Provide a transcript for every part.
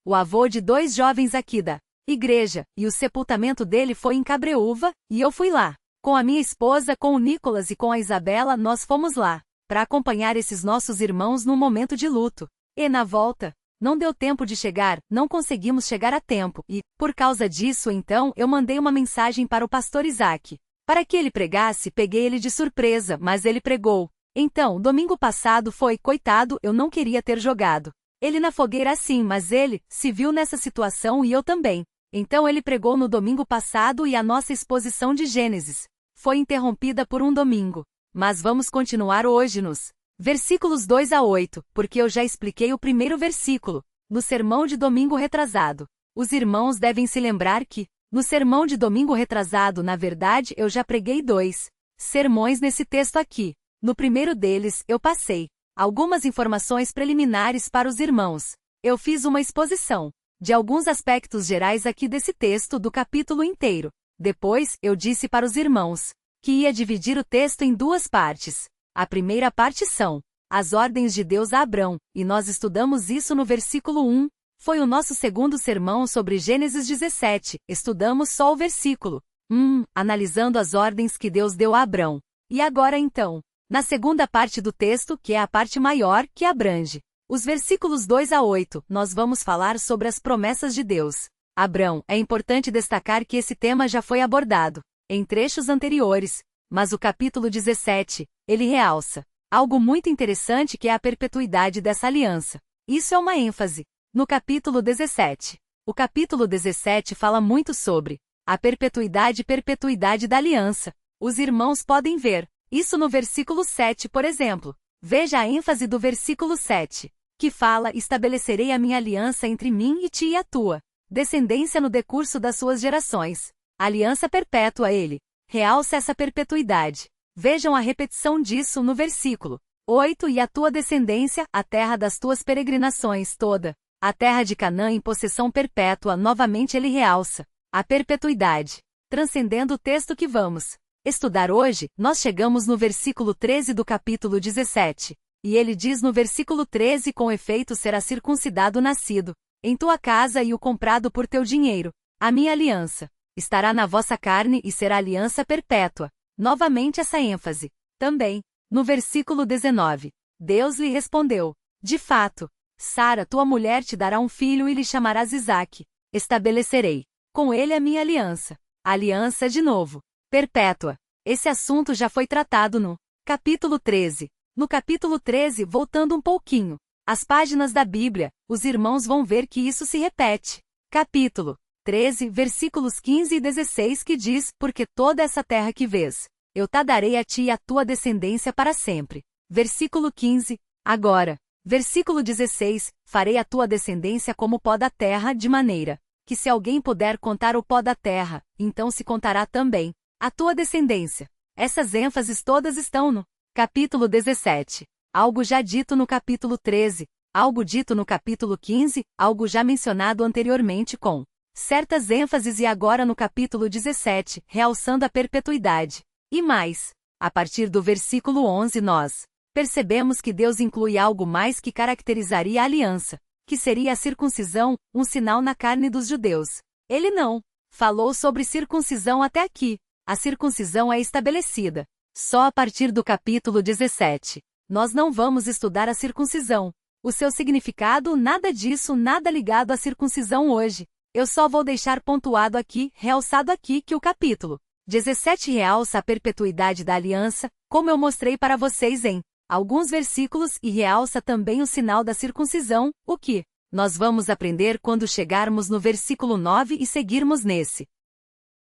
o avô de 2 jovens aqui da igreja, e o sepultamento dele foi em Cabreúva, e eu fui lá. Com a minha esposa, com o Nicolas e com a Isabela, nós fomos lá, para acompanhar esses nossos irmãos num momento de luto. E na volta, não deu tempo de chegar, não conseguimos chegar a tempo, e, por causa disso então, eu mandei uma mensagem para o pastor Isaac. Para que ele pregasse, peguei ele de surpresa, mas ele pregou. Então, domingo passado foi, coitado, eu não queria ter jogado ele na fogueira assim, mas ele se viu nessa situação e eu também. Então ele pregou no domingo passado e a nossa exposição de Gênesis foi interrompida por um domingo. Mas vamos continuar hoje nos versículos 2 a 8, porque eu já expliquei o primeiro versículo, no sermão de domingo retrasado. Os irmãos devem se lembrar que, no sermão de domingo retrasado, na verdade, eu já preguei 2 sermões nesse texto aqui. No primeiro deles, eu passei algumas informações preliminares para os irmãos. Eu fiz uma exposição de alguns aspectos gerais aqui desse texto do capítulo inteiro. Depois, eu disse para os irmãos que ia dividir o texto em 2 partes. A primeira parte são as ordens de Deus a Abrão, e nós estudamos isso no versículo 1. Foi o nosso segundo sermão sobre Gênesis 17. Estudamos só o versículo 1, analisando as ordens que Deus deu a Abrão. E agora então, na segunda parte do texto, que é a parte maior, que abrange os versículos 2 a 8, nós vamos falar sobre as promessas de Deus. Abrão, é importante destacar que esse tema já foi abordado em trechos anteriores, mas o capítulo 17, ele realça algo muito interessante que é a perpetuidade dessa aliança. Isso é uma ênfase no capítulo 17. O capítulo 17 fala muito sobre a perpetuidade da aliança. Os irmãos podem ver isso no versículo 7, por exemplo. Veja a ênfase do versículo 7, que fala: estabelecerei a minha aliança entre mim e ti e a tua descendência no decurso das suas gerações. Aliança perpétua. Ele realça essa perpetuidade. Vejam a repetição disso no versículo 8: e a tua descendência, a terra das tuas peregrinações toda, a terra de Canaã em possessão perpétua. Novamente ele realça a perpetuidade. Transcendendo o texto que vamos estudar hoje, nós chegamos no versículo 13 do capítulo 17. E ele diz no versículo 13: com efeito será circuncidado o nascido em tua casa e o comprado por teu dinheiro. A minha aliança estará na vossa carne e será aliança perpétua. Novamente essa ênfase. Também, no versículo 19, Deus lhe respondeu: de fato, Sara, tua mulher, te dará um filho e lhe chamarás Isaque. Estabelecerei com ele a minha aliança. Aliança de novo. Perpétua. Esse assunto já foi tratado no capítulo 13. No capítulo 13, voltando um pouquinho as páginas da Bíblia, os irmãos vão ver que isso se repete. Capítulo 13, versículos 15 e 16, que diz: porque toda essa terra que vês, eu te darei a ti e a tua descendência para sempre. Versículo 15. Agora, versículo 16, farei a tua descendência como o pó da terra, de maneira que se alguém puder contar o pó da terra, então se contará também a tua descendência. Essas ênfases todas estão no capítulo 17. Algo já dito no capítulo 13, algo dito no capítulo 15, algo já mencionado anteriormente com certas ênfases e agora no capítulo 17, realçando a perpetuidade. E mais, a partir do versículo 11 nós percebemos que Deus inclui algo mais que caracterizaria a aliança, que seria a circuncisão, um sinal na carne dos judeus. Ele não falou sobre circuncisão até aqui. A circuncisão é estabelecida só a partir do capítulo 17. Nós não vamos estudar a circuncisão, o seu significado, nada disso, nada ligado à circuncisão hoje. Eu só vou deixar pontuado aqui, realçado aqui, que o capítulo 17 realça a perpetuidade da aliança, como eu mostrei para vocês em alguns versículos, e realça também o sinal da circuncisão, o que nós vamos aprender quando chegarmos no versículo 9 e seguirmos nesse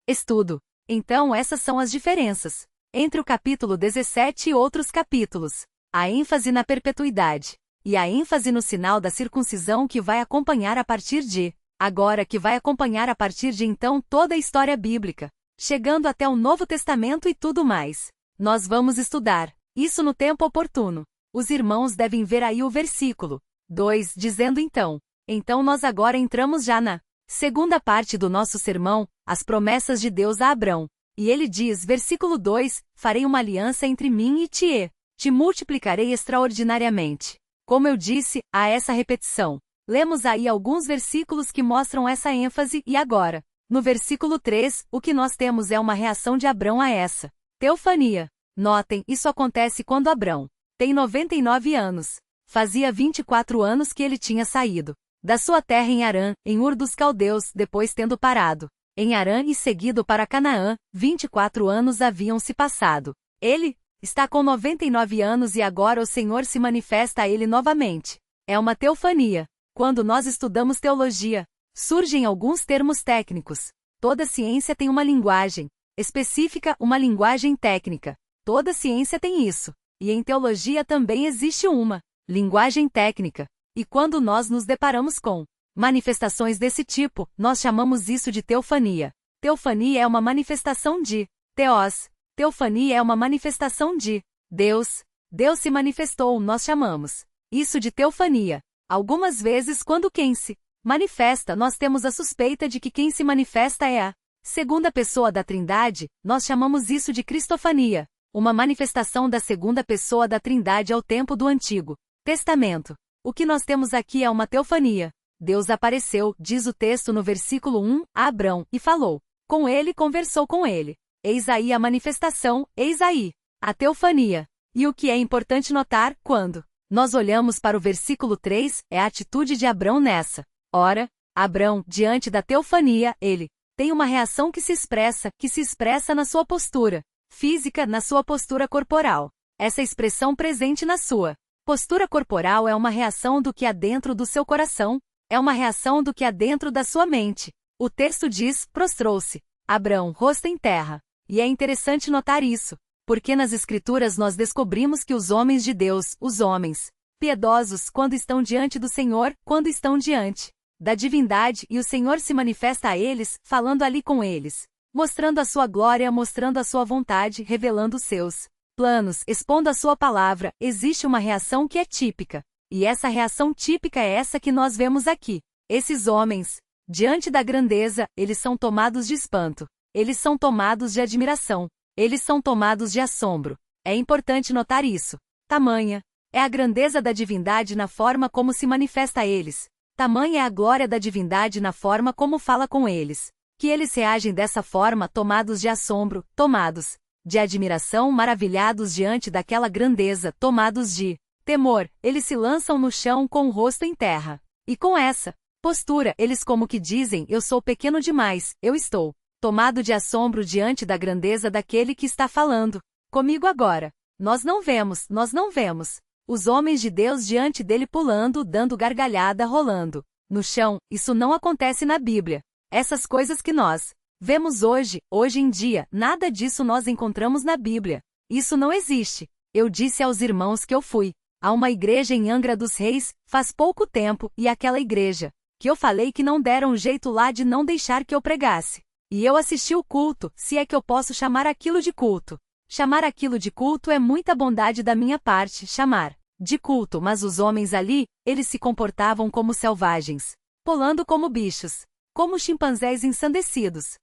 estudo. Então essas são as diferenças entre o capítulo 17 e outros capítulos. A ênfase na perpetuidade e a ênfase no sinal da circuncisão que vai acompanhar a partir de agora, que vai acompanhar a partir de então toda a história bíblica, chegando até o Novo Testamento e tudo mais. Nós vamos estudar isso no tempo oportuno. Os irmãos devem ver aí o versículo 2, dizendo então nós agora entramos já na segunda parte do nosso sermão, as promessas de Deus a Abrão. E ele diz, versículo 2, farei uma aliança entre mim e ti e te multiplicarei extraordinariamente. Como eu disse, há essa repetição. Lemos aí alguns versículos que mostram essa ênfase e agora, no versículo 3, o que nós temos é uma reação de Abrão a essa teofania. Notem, isso acontece quando Abrão tem 99 anos. Fazia 24 anos que ele tinha saído da sua terra em Harã, em Ur dos Caldeus, depois tendo parado em Harã e seguido para Canaã, 24 anos haviam se passado. Ele está com 99 anos e agora o Senhor se manifesta a ele novamente. É uma teofania. Quando nós estudamos teologia, surgem alguns termos técnicos. Toda ciência tem uma linguagem específica, uma linguagem técnica. Toda ciência tem isso. E em teologia também existe uma linguagem técnica. E quando nós nos deparamos com manifestações desse tipo, nós chamamos isso de teofania. Teofania é uma manifestação de Theos. Teofania é uma manifestação de Deus. Deus se manifestou, nós chamamos isso de teofania. Algumas vezes, quando quem se manifesta, nós temos a suspeita de que quem se manifesta é a segunda pessoa da Trindade, nós chamamos isso de cristofania, uma manifestação da segunda pessoa da Trindade ao tempo do Antigo Testamento. O que nós temos aqui é uma teofania. Deus apareceu, diz o texto no versículo 1, a Abrão, e falou com ele, conversou com ele. Eis aí a manifestação, eis aí a teofania. E o que é importante notar, quando nós olhamos para o versículo 3, é a atitude de Abrão nessa. Ora, Abrão, diante da teofania, ele tem uma reação que se expressa na sua postura física, na sua postura corporal. Essa expressão presente na sua postura corporal é uma reação do que há dentro do seu coração, é uma reação do que há dentro da sua mente. O texto diz, prostrou-se Abrão, rosto em terra. E é interessante notar isso, porque nas Escrituras nós descobrimos que os homens de Deus, os homens piedosos, quando estão diante do Senhor, quando estão diante da divindade, e o Senhor se manifesta a eles, falando ali com eles, mostrando a sua glória, mostrando a sua vontade, revelando os seus planos, expondo a sua palavra, existe uma reação que é típica. E essa reação típica é essa que nós vemos aqui. Esses homens, diante da grandeza, eles são tomados de espanto. Eles são tomados de admiração. Eles são tomados de assombro. É importante notar isso. Tamanha é a grandeza da divindade na forma como se manifesta a eles. Tamanha é a glória da divindade na forma como fala com eles. Que eles reagem dessa forma, tomados de assombro, tomados de admiração, maravilhados diante daquela grandeza, tomados de temor, eles se lançam no chão com o rosto em terra. E com essa postura, eles como que dizem, eu sou pequeno demais, eu estou tomado de assombro diante da grandeza daquele que está falando comigo agora. Nós não vemos os homens de Deus diante dele pulando, dando gargalhada, rolando no chão. Isso não acontece na Bíblia. Essas coisas que nós vemos hoje em dia, nada disso nós encontramos na Bíblia. Isso não existe. Eu disse aos irmãos que eu fui a uma igreja em Angra dos Reis, faz pouco tempo, e aquela igreja que eu falei que não deram jeito lá de não deixar que eu pregasse. E eu assisti o culto, se é que eu posso chamar aquilo de culto. Chamar aquilo de culto é muita bondade da minha parte, chamar de culto, mas os homens ali, eles se comportavam como selvagens, pulando como bichos, como chimpanzés ensandecidos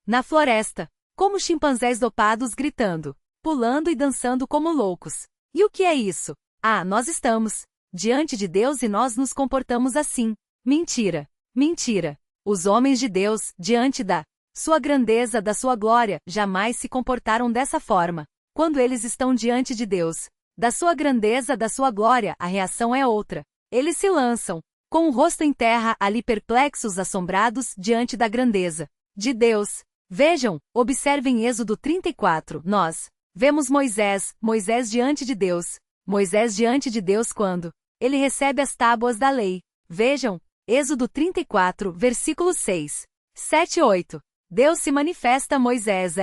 na floresta, como chimpanzés dopados gritando, pulando e dançando como loucos. E o que é isso? Ah, nós estamos diante de Deus e nós nos comportamos assim. Mentira, mentira. Os homens de Deus, diante da sua grandeza, da sua glória, jamais se comportaram dessa forma. Quando eles estão diante de Deus, da sua grandeza, da sua glória, a reação é outra. Eles se lançam, com o rosto em terra, ali perplexos, assombrados, diante da grandeza de Deus. Vejam, observem Êxodo 34, nós vemos Moisés diante de Deus. Moisés diante de Deus quando ele recebe as tábuas da lei. Vejam, Êxodo 34, versículos 6, 7 e 8. Deus se manifesta a Moisés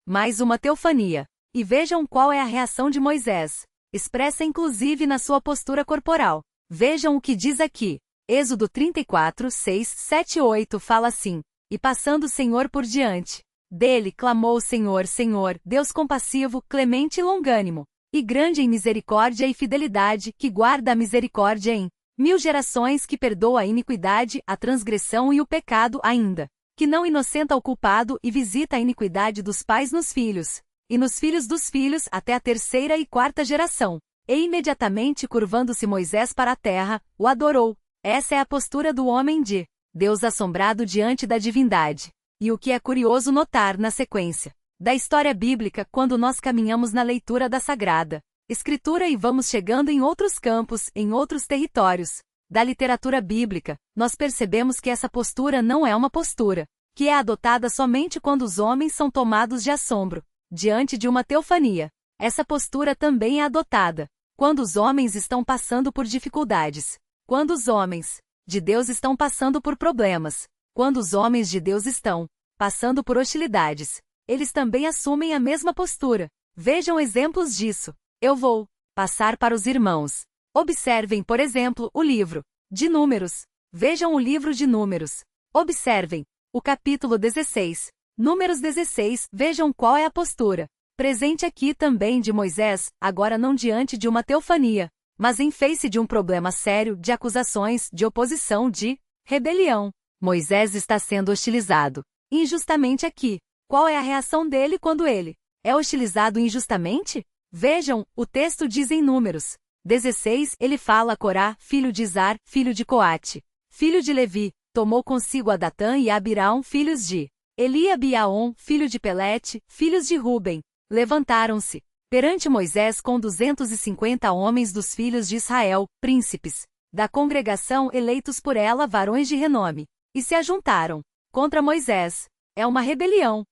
mais uma teofania. E vejam qual é a reação de Moisés, expressa inclusive na sua postura corporal. Vejam o que diz aqui. Êxodo 34, 6, 7 e 8 fala assim: E passando o Senhor por diante dele, clamou o Senhor, Senhor, Deus compassivo, clemente e longânimo, e grande em misericórdia e fidelidade, que guarda a misericórdia em 1000 gerações, que perdoa a iniquidade, a transgressão e o pecado ainda, que não inocenta o culpado, e visita a iniquidade dos pais nos filhos, e nos filhos dos filhos, até a 3ª e 4ª geração. E imediatamente curvando-se Moisés para a terra, o adorou, Essa é a postura do homem de Deus assombrado diante da divindade. E o que é curioso notar na sequência da história bíblica quando nós caminhamos na leitura da Sagrada Escritura e vamos chegando em outros campos, em outros territórios da literatura bíblica, nós percebemos que essa postura não é uma postura que é adotada somente quando os homens são tomados de assombro diante de uma teofania. Essa postura também é adotada quando os homens estão passando por dificuldades, quando os homens de Deus estão passando por problemas, quando os homens de Deus estão passando por hostilidades. Eles também assumem a mesma postura. Vejam exemplos disso. Eu vou passar para os irmãos. Observem, por exemplo, o livro de Números. Vejam o livro de Números. Observem o capítulo 16. Números 16, vejam qual é a postura presente aqui também de Moisés, agora não diante de uma teofania, mas em face de um problema sério de acusações, de oposição, de rebelião. Moisés está sendo hostilizado injustamente aqui. Qual é a reação dele quando ele é hostilizado injustamente? Vejam, o texto diz em Números 16, ele fala a Corá, filho de Izar, filho de Coate, filho de Levi, tomou consigo a Datã e a Abirão, filhos de Eliabe e Aon, filho de Pelete, filhos de Ruben, levantaram-se perante Moisés com 250 homens dos filhos de Israel, príncipes da congregação eleitos por ela, varões de renome, e se ajuntaram contra Moisés. É uma rebelião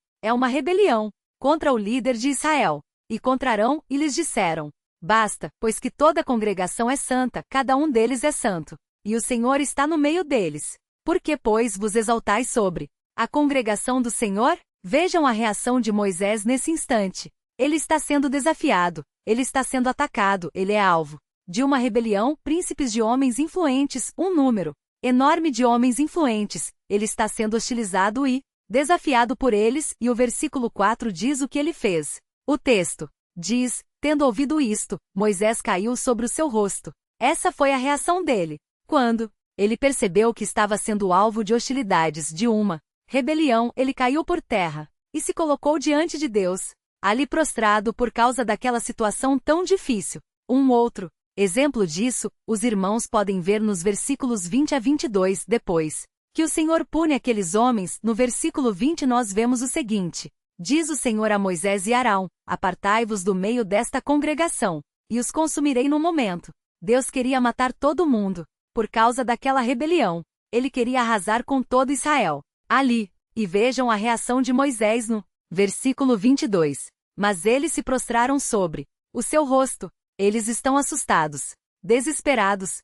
contra o líder de Israel. E contra Arão, e lhes disseram: basta, pois que toda a congregação é santa, cada um deles é santo, e o Senhor está no meio deles. Por que, pois, vos exaltais sobre a congregação do Senhor? Vejam a reação de Moisés nesse instante. Ele está sendo desafiado, ele está sendo atacado, ele é alvo de uma rebelião, príncipes de homens influentes, um número enorme de homens influentes. Ele está sendo hostilizado e desafiado por eles, e o versículo 4 diz o que ele fez. O texto diz: tendo ouvido isto, Moisés caiu sobre o seu rosto. Essa foi a reação dele. Quando ele percebeu que estava sendo alvo de hostilidades, de uma rebelião, ele caiu por terra e se colocou diante de Deus, ali prostrado por causa daquela situação tão difícil. Um outro exemplo disso, os irmãos podem ver nos versículos 20 a 22, depois que o Senhor pune aqueles homens. No versículo 20 nós vemos o seguinte: diz o Senhor a Moisés e Arão: apartai-vos do meio desta congregação, e os consumirei no momento. Deus queria matar todo mundo, por causa daquela rebelião. Ele queria arrasar com todo Israel ali. E vejam a reação de Moisés no versículo 22. Mas eles se prostraram sobre o seu rosto. Eles estão assustados, desesperados,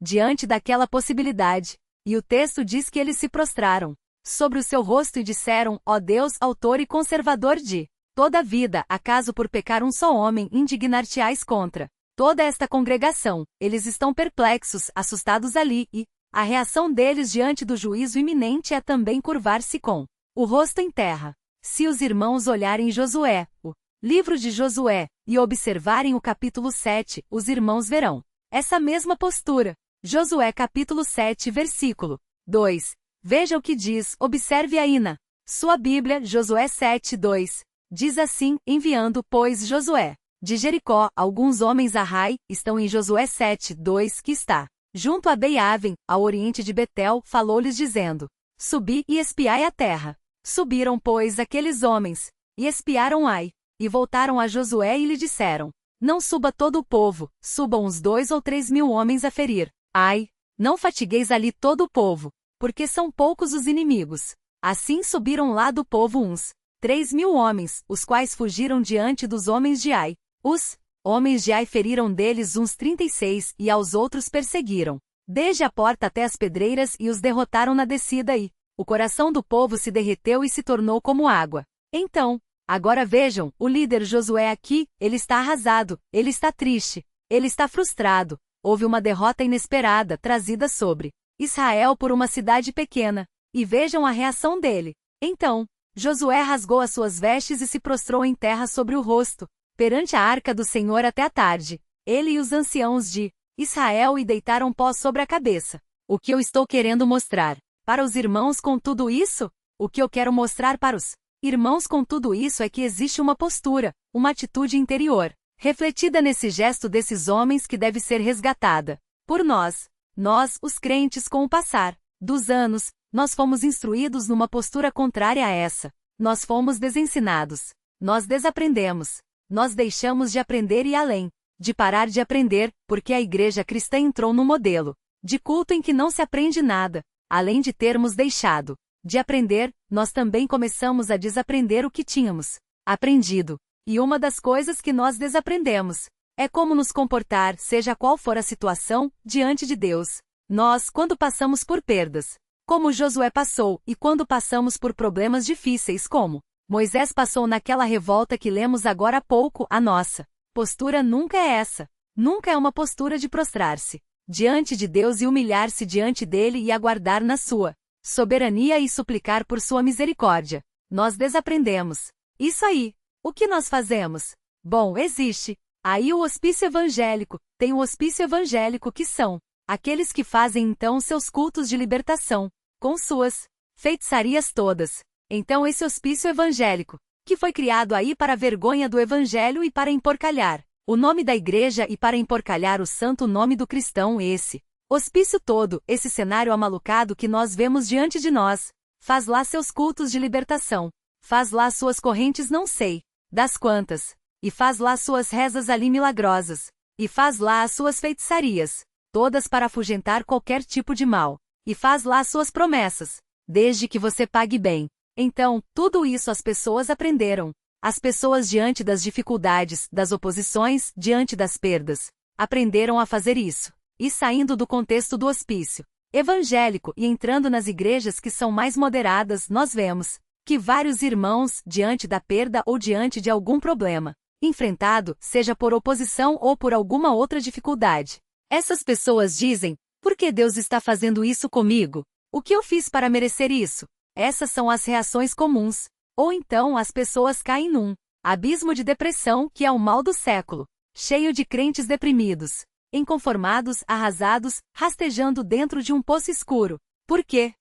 diante daquela possibilidade. E o texto diz que eles se prostraram sobre o seu rosto e disseram: ó Deus, autor e conservador de toda a vida, acaso por pecar um só homem indignar-te-ás contra toda esta congregação? Eles estão perplexos, assustados ali, e a reação deles diante do juízo iminente é também curvar-se com o rosto em terra. Se os irmãos olharem Josué, o livro de Josué, e observarem o capítulo 7, os irmãos verão essa mesma postura. Josué capítulo 7, versículo 2. Veja o que diz, observe aí na sua Bíblia, Josué 7, 2. Diz assim: enviando, pois, Josué de Jericó alguns homens a Rai, estão em Josué 7, 2, que está junto a Beiaven, ao oriente de Betel, falou-lhes dizendo: subi e espiai a terra. Subiram, pois, aqueles homens, e espiaram Ai, e voltaram a Josué e lhe disseram: não suba todo o povo, subam uns 2 ou 3 mil homens a ferir Ai, não fatigueis ali todo o povo, porque são poucos os inimigos. Assim subiram lá do povo uns 3 mil homens, os quais fugiram diante dos homens de Ai. Os homens de Ai feriram deles uns 36, e aos outros perseguiram desde a porta até as pedreiras, e os derrotaram na descida, e o coração do povo se derreteu e se tornou como água. Então, agora vejam, o líder Josué aqui, ele está arrasado, ele está triste, ele está frustrado. Houve uma derrota inesperada trazida sobre Israel por uma cidade pequena. E vejam a reação dele. Então, Josué rasgou as suas vestes e se prostrou em terra sobre o rosto, perante a arca do Senhor até a tarde. Ele e os anciãos de Israel e deitaram pó sobre a cabeça. O que eu estou querendo mostrar para os irmãos com tudo isso? O que eu quero mostrar para os irmãos com tudo isso é que existe uma postura, uma atitude interior, refletida nesse gesto desses homens que deve ser resgatada por nós. Nós, os crentes, com o passar dos anos, nós fomos instruídos numa postura contrária a essa. Nós fomos desensinados. Nós desaprendemos. Nós deixamos de aprender e além de parar de aprender, porque a igreja cristã entrou no modelo de culto em que não se aprende nada. Além de termos deixado de aprender, nós também começamos a desaprender o que tínhamos aprendido. E uma das coisas que nós desaprendemos é como nos comportar, seja qual for a situação, diante de Deus. Nós, quando passamos por perdas, como Josué passou, e quando passamos por problemas difíceis como Moisés passou naquela revolta que lemos agora há pouco, a nossa postura nunca é essa. Nunca é uma postura de prostrar-se diante de Deus e humilhar-se diante dele e aguardar na sua soberania e suplicar por sua misericórdia. Nós desaprendemos. Isso aí. O que nós fazemos? Bom, existe aí o hospício evangélico. Tem o hospício evangélico que são aqueles que fazem então seus cultos de libertação, com suas feitiçarias todas. Então esse hospício evangélico, que foi criado aí para a vergonha do evangelho e para emporcalhar o nome da igreja e para emporcalhar o santo nome do cristão, esse hospício todo, esse cenário amalucado que nós vemos diante de nós, faz lá seus cultos de libertação, faz lá suas correntes não sei das quantas, e faz lá suas rezas ali milagrosas, e faz lá as suas feitiçarias, todas para afugentar qualquer tipo de mal, e faz lá suas promessas, desde que você pague bem. Então, tudo isso as pessoas aprenderam. As pessoas diante das dificuldades, das oposições, diante das perdas, aprenderam a fazer isso. E saindo do contexto do hospício evangélico e entrando nas igrejas que são mais moderadas, nós vemos que vários irmãos, diante da perda ou diante de algum problema enfrentado, seja por oposição ou por alguma outra dificuldade, essas pessoas dizem: por que Deus está fazendo isso comigo? O que eu fiz para merecer isso? Essas são as reações comuns. Ou então as pessoas caem num abismo de depressão que é o mal do século, cheio de crentes deprimidos, inconformados, arrasados, rastejando dentro de um poço escuro. Por quê?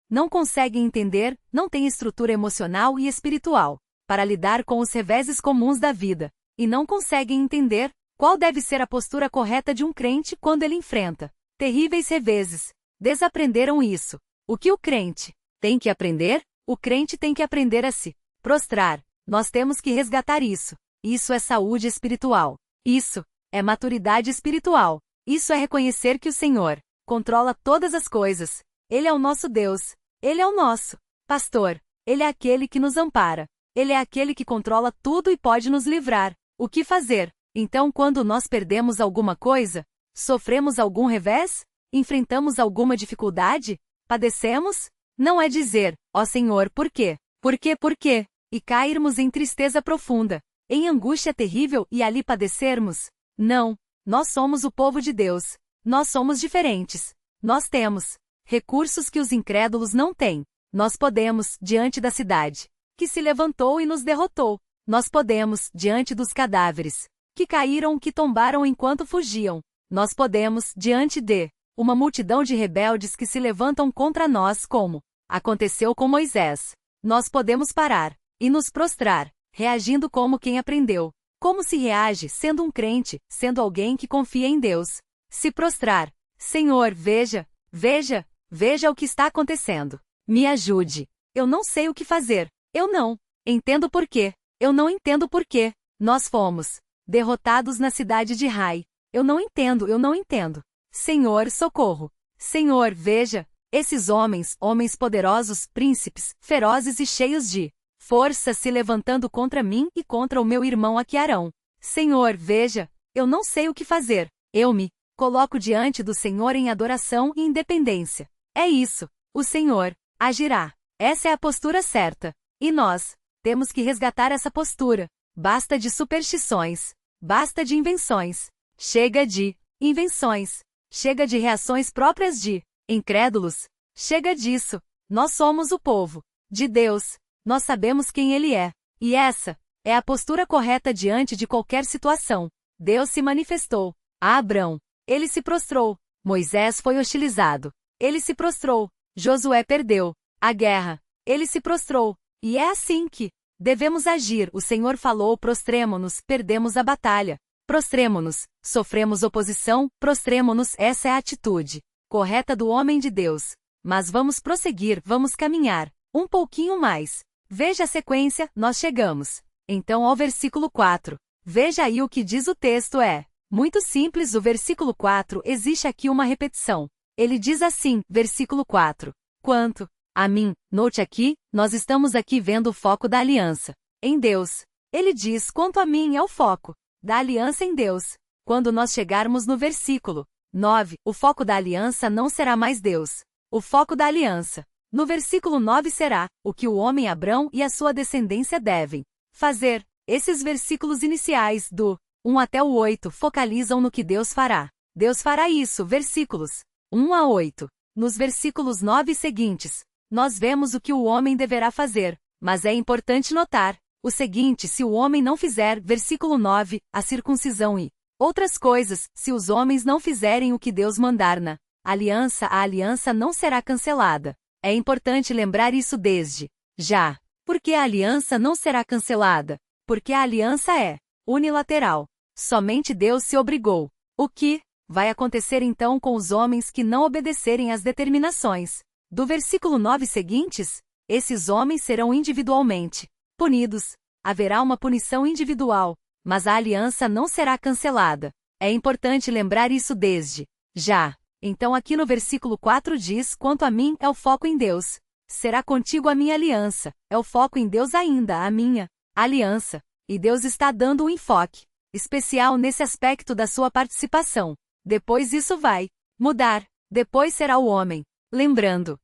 Não conseguem entender, não têm estrutura emocional e espiritual para lidar com os reveses comuns da vida, e não conseguem entender qual deve ser a postura correta de um crente quando ele enfrenta terríveis reveses. Desaprenderam isso. O que o crente tem que aprender? O crente tem que aprender a se prostrar. Nós temos que resgatar isso. Isso é saúde espiritual. Isso é maturidade espiritual. Isso é reconhecer que o Senhor controla todas as coisas. Ele é o nosso Deus. Ele é o nosso pastor. Ele é aquele que nos ampara. Ele é aquele que controla tudo e pode nos livrar. O que fazer? Então, quando nós perdemos alguma coisa, sofremos algum revés, enfrentamos alguma dificuldade, padecemos, não é dizer: ó Senhor, por quê? Por quê? Por quê? E cairmos em tristeza profunda, em angústia terrível e ali padecermos. Não. Nós somos o povo de Deus. Nós somos diferentes. Nós temos recursos que os incrédulos não têm. Nós podemos, diante da cidade que se levantou e nos derrotou. Nós podemos, diante dos cadáveres que caíram, que tombaram enquanto fugiam. Nós podemos, diante de uma multidão de rebeldes que se levantam contra nós, como aconteceu com Moisés. Nós podemos parar e nos prostrar, reagindo como quem aprendeu. Como se reage sendo um crente, sendo alguém que confia em Deus? Se prostrar. Senhor, veja, veja, veja o que está acontecendo. Me ajude. Eu não sei o que fazer. Eu não entendo por quê. Eu não entendo por quê. Nós fomos derrotados na cidade de Rai. Eu não entendo, eu não entendo. Senhor, socorro. Senhor, veja, esses homens poderosos, príncipes, ferozes e cheios de força se levantando contra mim e contra o meu irmão Aquarão. Senhor, veja, eu não sei o que fazer. Eu me coloco diante do Senhor em adoração e independência. É isso. O Senhor agirá. Essa é a postura certa. E nós temos que resgatar essa postura. Basta de superstições. Basta de invenções. Chega de invenções. Chega de reações próprias de incrédulos. Chega disso. Nós somos o povo de Deus. Nós sabemos quem Ele é. E essa é a postura correta diante de qualquer situação. Deus se manifestou a Abrão. Ele se prostrou. Moisés foi hostilizado. Ele se prostrou. Josué perdeu a guerra. Ele se prostrou. E é assim que devemos agir. O Senhor falou: prostremo-nos, perdemos a batalha. Prostremo-nos, sofremos oposição, prostremo-nos, essa é a atitude correta do homem de Deus. Mas vamos prosseguir, vamos caminhar um pouquinho mais. Veja a sequência, nós chegamos então ao versículo 4. Veja aí o que diz o texto, é muito simples. O versículo 4, existe aqui uma repetição. Ele diz assim, versículo 4. Quanto a mim, note aqui, nós estamos aqui vendo o foco da aliança em Deus. Ele diz, quanto a mim, é o foco da aliança em Deus. Quando nós chegarmos no versículo 9, o foco da aliança não será mais Deus. O foco da aliança, no versículo 9, será o que o homem Abrão e a sua descendência devem fazer. Esses versículos iniciais, do 1 até o 8, focalizam no que Deus fará. Deus fará isso, versículos 1 a 8. Nos versículos 9 seguintes, nós vemos o que o homem deverá fazer. Mas é importante notar o seguinte: se o homem não fizer, versículo 9, a circuncisão e outras coisas, se os homens não fizerem o que Deus mandar na aliança, a aliança não será cancelada. É importante lembrar isso desde já. Por que a aliança não será cancelada? Porque a aliança é unilateral. Somente Deus se obrigou. O que vai acontecer então com os homens que não obedecerem às determinações do versículo 9 seguintes? Esses homens serão individualmente punidos. Haverá uma punição individual, mas a aliança não será cancelada. É importante lembrar isso desde já. Então aqui no versículo 4 diz, quanto a mim, é o foco em Deus. Será contigo a minha aliança. É o foco em Deus ainda, a minha aliança. E Deus está dando um enfoque especial nesse aspecto da sua participação. Depois isso vai mudar. Depois será o homem. Lembrando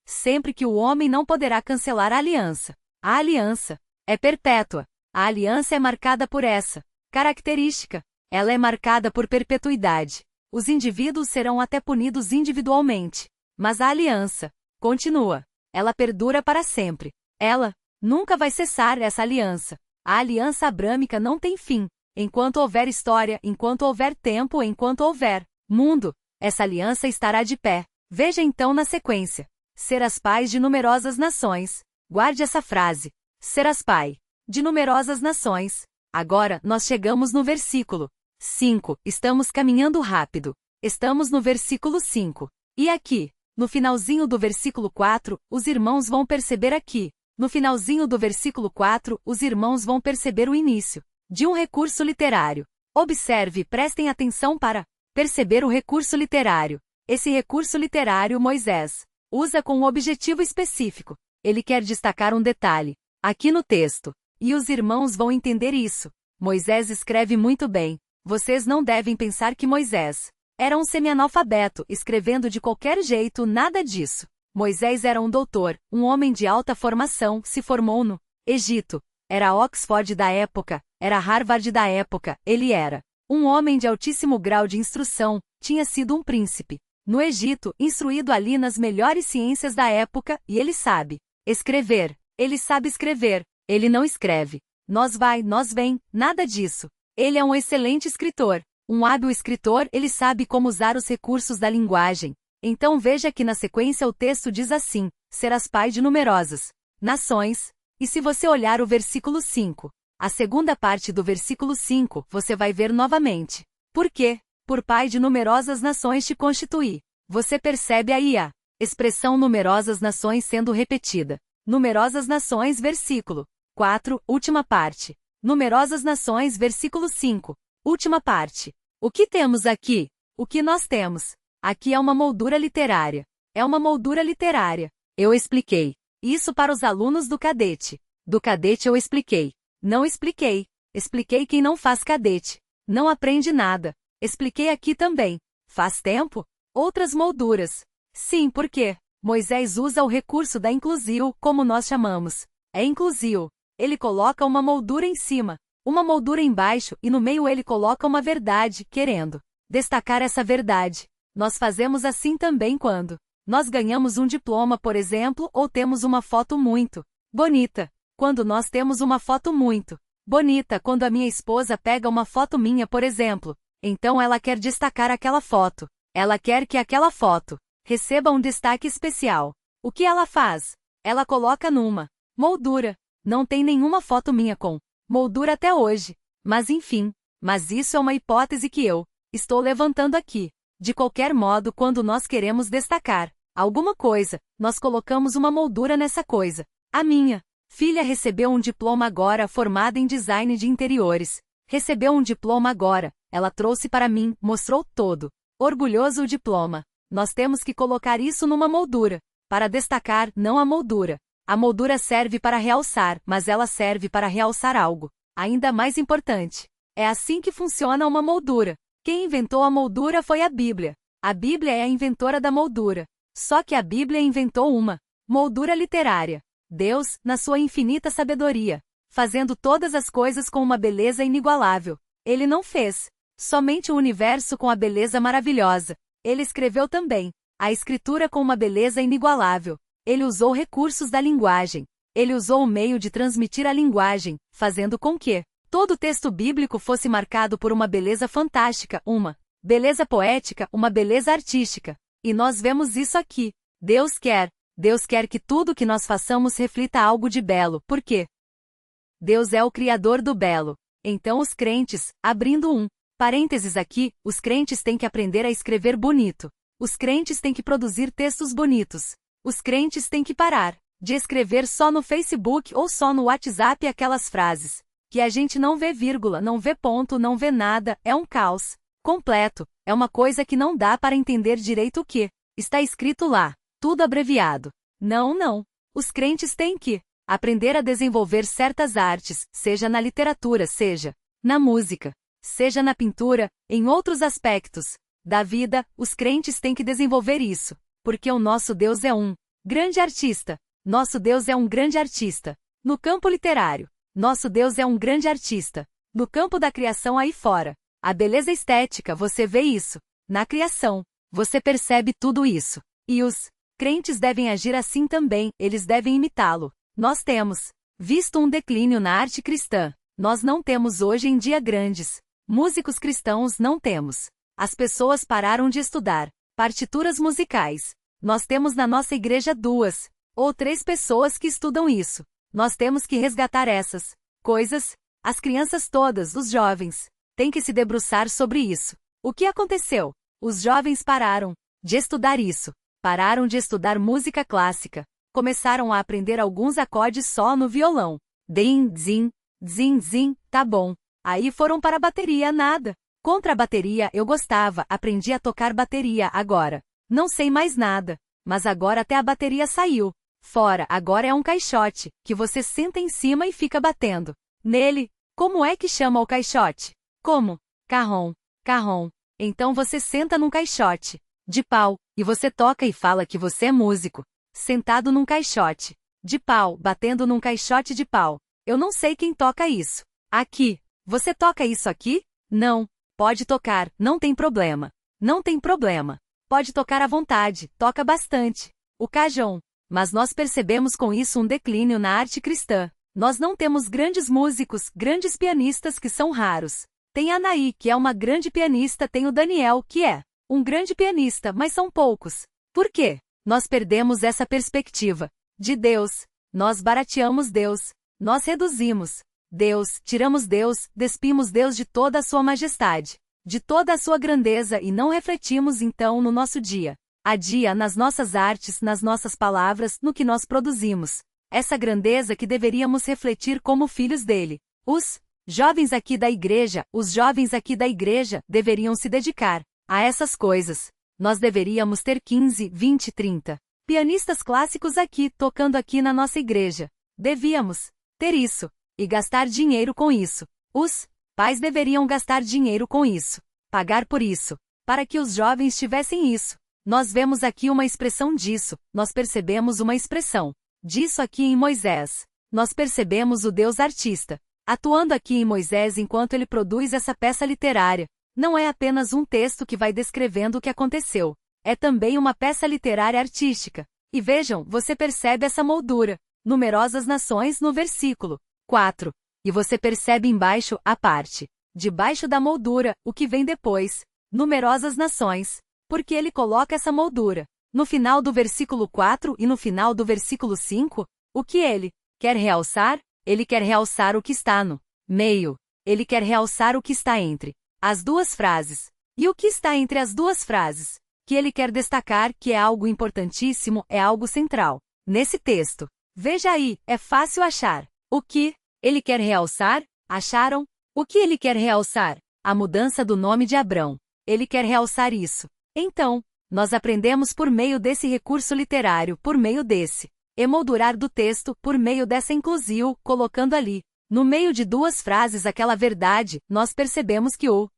sempre que o homem não poderá cancelar a aliança. A aliança é perpétua. A aliança é marcada por essa característica. Ela é marcada por perpetuidade. Os indivíduos serão até punidos individualmente. Mas a aliança continua. Ela perdura para sempre. Ela nunca vai cessar, essa aliança. A aliança abrâmica não tem fim. Enquanto houver história, enquanto houver tempo, enquanto houver mundo, essa aliança estará de pé. Veja então na sequência. Serás pai de numerosas nações. Guarde essa frase. Serás pai de numerosas nações. Agora, nós chegamos no versículo 5. Estamos caminhando rápido. Estamos no versículo 5. E aqui, no finalzinho do versículo 4, os irmãos vão perceber aqui. No finalzinho do versículo 4, os irmãos vão perceber o início de um recurso literário. Observe e prestem atenção para perceber o recurso literário. Esse recurso literário Moisés usa com um objetivo específico. Ele quer destacar um detalhe aqui no texto. E os irmãos vão entender isso. Moisés escreve muito bem. Vocês não devem pensar que Moisés era um semi-analfabeto, escrevendo de qualquer jeito, nada disso. Moisés era um doutor, um homem de alta formação, se formou no Egito. Era Oxford da época, era Harvard da época, ele era um homem de altíssimo grau de instrução, tinha sido um príncipe no Egito, instruído ali nas melhores ciências da época, e ele sabe escrever. Ele sabe escrever. Ele não escreve nós vai, nós vem, nada disso. Ele é um excelente escritor, um hábil escritor, ele sabe como usar os recursos da linguagem. Então veja que na sequência o texto diz assim: serás pai de numerosas nações. E se você olhar o versículo 5, a segunda parte do versículo 5, você vai ver novamente. Por quê? Por pai de numerosas nações te constituí. Você percebe aí a expressão numerosas nações sendo repetida. Numerosas nações, versículo 4, última parte. Numerosas nações, versículo 5, última parte. O que temos aqui? O que nós temos? Aqui é uma moldura literária. É uma moldura literária. Eu expliquei isso para os alunos do cadete. Do cadete eu expliquei. Não expliquei. Expliquei quem não faz cadete. Não aprende nada. Expliquei aqui também. Faz tempo? Outras molduras. Sim, por quê? Moisés usa o recurso da inclusio, como nós chamamos. É inclusio. Ele coloca uma moldura em cima, uma moldura embaixo e no meio ele coloca uma verdade, querendo destacar essa verdade. Nós fazemos assim também quando nós ganhamos um diploma, por exemplo, ou temos uma foto muito bonita. Quando nós temos uma foto muito bonita, quando a minha esposa pega uma foto minha, por exemplo, então ela quer destacar aquela foto. Ela quer que aquela foto receba um destaque especial. O que ela faz? Ela coloca numa moldura. Não tem nenhuma foto minha com moldura até hoje. Mas enfim, Mas isso é uma hipótese que eu estou levantando aqui. De qualquer modo, quando nós queremos destacar alguma coisa, nós colocamos uma moldura nessa coisa. A minha filha recebeu um diploma agora, formada em design de interiores. Recebeu um diploma agora. Ela trouxe para mim, mostrou todo orgulhoso o diploma. Nós temos que colocar isso numa moldura, para destacar, não a moldura. A moldura serve para realçar, mas ela serve para realçar algo ainda mais importante. É assim que funciona uma moldura. Quem inventou a moldura foi a Bíblia. A Bíblia é a inventora da moldura. Só que a Bíblia inventou uma moldura literária. Deus, na sua infinita sabedoria, fazendo todas as coisas com uma beleza inigualável. Ele não fez somente o universo com a beleza maravilhosa. Ele escreveu também a escritura com uma beleza inigualável. Ele usou recursos da linguagem. Ele usou o meio de transmitir a linguagem, fazendo com que todo o texto bíblico fosse marcado por uma beleza fantástica, uma beleza poética, uma beleza artística. E nós vemos isso aqui. Deus quer que tudo que nós façamos reflita algo de belo. Por quê? Deus é o criador do belo. Então os crentes, abrindo um parênteses aqui, os crentes têm que aprender a escrever bonito. Os crentes têm que produzir textos bonitos. Os crentes têm que parar de escrever só no Facebook ou só no WhatsApp aquelas frases que a gente não vê vírgula, não vê ponto, não vê nada, é um caos completo, é uma coisa que não dá para entender direito o que está escrito lá, tudo abreviado. Não. Os crentes têm que aprender a desenvolver certas artes, seja na literatura, seja na música, seja na pintura, em outros aspectos da vida, os crentes têm que desenvolver isso, porque o nosso Deus é um grande artista. Nosso Deus é um grande artista. No campo literário, nosso Deus é um grande artista. No campo da criação aí fora, a beleza estética, você vê isso. Na criação, você percebe tudo isso. E os crentes devem agir assim também, eles devem imitá-lo. Nós temos visto um declínio na arte cristã. Nós não temos hoje em dia grandes músicos cristãos, não temos. As pessoas pararam de estudar partituras musicais. Nós temos na nossa igreja 2 ou 3 pessoas que estudam isso. Nós temos que resgatar essas coisas. As crianças todas, os jovens, têm que se debruçar sobre isso. O que aconteceu? Os jovens pararam de estudar isso. Pararam de estudar música clássica. Começaram a aprender alguns acordes só no violão. Din, zin, zin, zin, tá bom. Aí foram para a bateria, nada. Contra a bateria eu gostava, aprendi a tocar bateria agora. Não sei mais nada. Mas agora até a bateria saiu fora, agora é um caixote, que você senta em cima e fica batendo nele. Como é que chama o caixote? Como? Carrom. Então você senta num caixote de pau, e você toca e fala que você é músico, sentado num caixote de pau, batendo num caixote de pau. Eu não sei quem toca isso. Aqui. Você toca isso aqui? Não. Pode tocar, não tem problema. Não tem problema. Pode tocar à vontade, toca bastante. O cajón. Mas nós percebemos com isso um declínio na arte cristã. Nós não temos grandes músicos, grandes pianistas que são raros. Tem a Anaí, que é uma grande pianista, tem o Daniel, que é um grande pianista, mas são poucos. Por quê? Nós perdemos essa perspectiva de Deus. Nós barateamos Deus. Nós reduzimos Deus, tiramos Deus, despimos Deus de toda a sua majestade, de toda a sua grandeza e não refletimos então no nosso dia a dia, nas nossas artes, nas nossas palavras, no que nós produzimos. Essa grandeza que deveríamos refletir como filhos dele. Os jovens aqui da igreja deveriam se dedicar a essas coisas. Nós deveríamos ter 15, 20, 30 pianistas clássicos aqui, tocando aqui na nossa igreja. Devíamos ter isso. E gastar dinheiro com isso. Os pais deveriam gastar dinheiro com isso. Pagar por isso. Para que os jovens tivessem isso. Nós vemos aqui uma expressão disso. Nós percebemos uma expressão disso aqui em Moisés. Nós percebemos o Deus artista atuando aqui em Moisés enquanto ele produz essa peça literária. Não é apenas um texto que vai descrevendo o que aconteceu. É também uma peça literária artística. E vejam, você percebe essa moldura. Numerosas nações no versículo 4. E você percebe embaixo, a parte debaixo da moldura, o que vem depois. Numerosas nações. Porque ele coloca essa moldura no final do versículo 4 e no final do versículo 5. O que ele quer realçar? Ele quer realçar o que está no meio. Ele quer realçar o que está entre as duas frases. E o que está entre as duas frases? Que ele quer destacar que é algo importantíssimo, é algo central. Nesse texto. Veja aí, é fácil achar. O que ele quer realçar? Acharam? O que ele quer realçar? A mudança do nome de Abrão. Ele quer realçar isso. Então, nós aprendemos por meio desse recurso literário, por meio desse emoldurar do texto, por meio dessa inclusão, colocando ali, no meio de duas frases aquela verdade, nós percebemos que o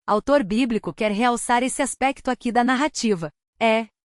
autor bíblico quer realçar esse aspecto aqui da narrativa.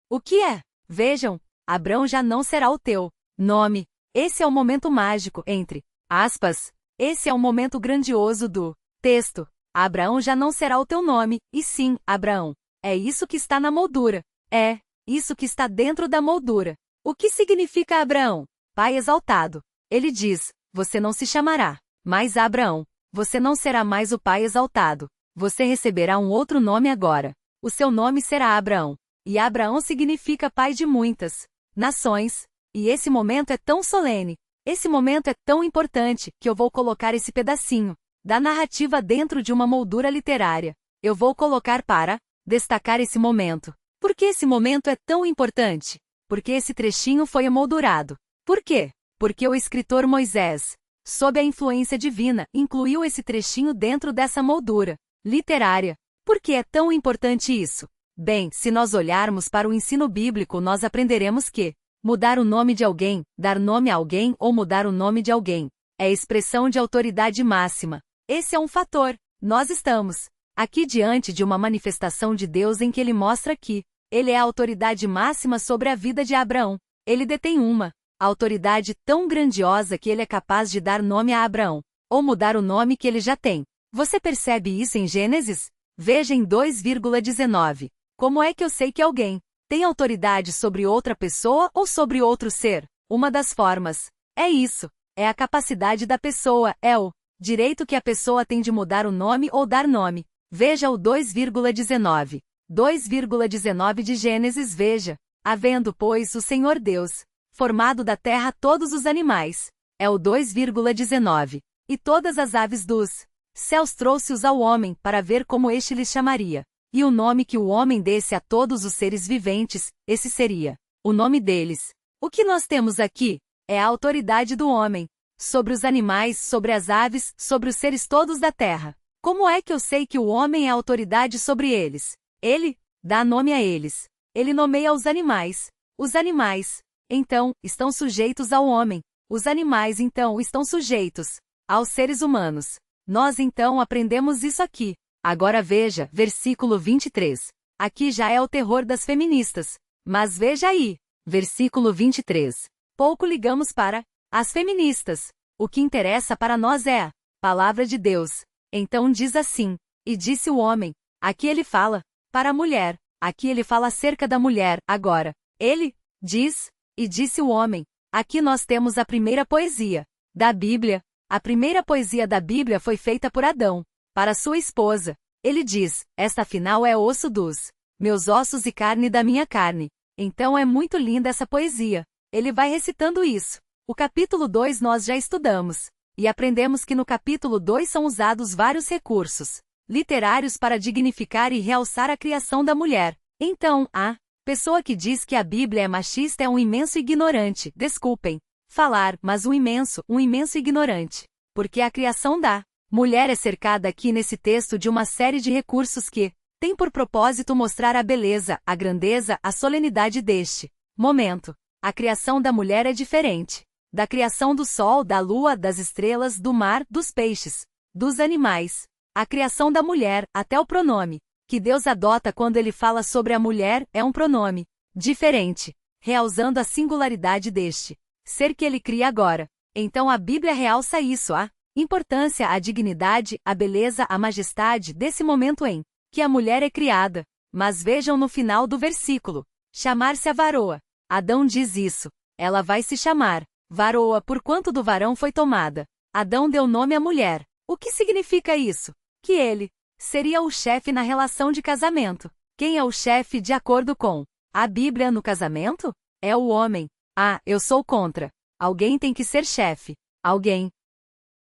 O que é? Vejam, Abrão já não será o teu nome. Esse é o momento mágico, entre aspas. Esse é o momento grandioso do texto. Abraão já não será o teu nome, e sim, Abraão. É isso que está na moldura. É isso que está dentro da moldura. O que significa Abraão? Pai exaltado. Ele diz, você não se chamará mais Abraão. Você não será mais o pai exaltado. Você receberá um outro nome agora. O seu nome será Abraão. E Abraão significa pai de muitas nações. E esse momento é tão solene. Esse momento é tão importante, que eu vou colocar esse pedacinho da narrativa dentro de uma moldura literária. Eu vou colocar para destacar esse momento. Por que esse momento é tão importante? Porque esse trechinho foi emoldurado. Por quê? Porque o escritor Moisés, sob a influência divina, incluiu esse trechinho dentro dessa moldura literária. Por que é tão importante isso? Bem, se nós olharmos para o ensino bíblico, nós aprenderemos que mudar o nome de alguém, dar nome a alguém ou mudar o nome de alguém, é expressão de autoridade máxima. Esse é um fator. Nós estamos aqui diante de uma manifestação de Deus em que ele mostra que ele é a autoridade máxima sobre a vida de Abraão. Ele detém uma autoridade tão grandiosa que ele é capaz de dar nome a Abraão, ou mudar o nome que ele já tem. Você percebe isso em Gênesis? Veja em 2,19. Como é que eu sei que alguém tem autoridade sobre outra pessoa ou sobre outro ser? Uma das formas é isso. É a capacidade da pessoa, é o direito que a pessoa tem de mudar o nome ou dar nome. Veja o 2,19. 2,19 de Gênesis. Veja, havendo, pois, o Senhor Deus formado da terra todos os animais. É o 2,19. E todas as aves dos céus trouxe-os ao homem, para ver como este lhes chamaria. E o nome que o homem desse a todos os seres viventes, esse seria o nome deles. O que nós temos aqui é a autoridade do homem sobre os animais, sobre as aves, sobre os seres todos da terra. Como é que eu sei que o homem é autoridade sobre eles? Ele dá nome a eles. Ele nomeia os animais. Os animais, então, estão sujeitos ao homem. Os animais, então, estão sujeitos aos seres humanos. Nós, então, aprendemos isso aqui. Agora veja, versículo 23. Aqui já é o terror das feministas. Mas veja aí, versículo 23. Pouco ligamos para as feministas. O que interessa para nós é a palavra de Deus. Então diz assim, e disse o homem. Aqui ele fala para a mulher. Aqui ele fala acerca da mulher. Agora, ele diz, e disse o homem. Aqui nós temos a primeira poesia da Bíblia. A primeira poesia da Bíblia foi feita por Adão, para sua esposa. Ele diz, esta afinal é osso dos meus ossos e carne da minha carne. Então é muito linda essa poesia. Ele vai recitando isso. O capítulo 2 nós já estudamos. E aprendemos que no capítulo 2 são usados vários recursos literários para dignificar e realçar a criação da mulher. Então, a pessoa que diz que a Bíblia é machista é um imenso ignorante. Desculpem falar, mas um imenso ignorante. Porque a criação da mulher é cercada aqui nesse texto de uma série de recursos que tem por propósito mostrar a beleza, a grandeza, a solenidade deste momento. A criação da mulher é diferente da criação do sol, da lua, das estrelas, do mar, dos peixes, dos animais. A criação da mulher, até o pronome que Deus adota quando ele fala sobre a mulher, é um pronome diferente, realçando a singularidade deste ser que ele cria agora. Então a Bíblia realça isso, a importância, a dignidade, a beleza, a majestade desse momento em que a mulher é criada. Mas vejam no final do versículo, chamar-se a varoa. Adão diz isso. Ela vai se chamar varoa, porquanto do varão foi tomada. Adão deu nome à mulher. O que significa isso? Que ele seria o chefe na relação de casamento. Quem é o chefe de acordo com a Bíblia no casamento? É o homem. Ah, eu sou contra. Alguém tem que ser chefe. Alguém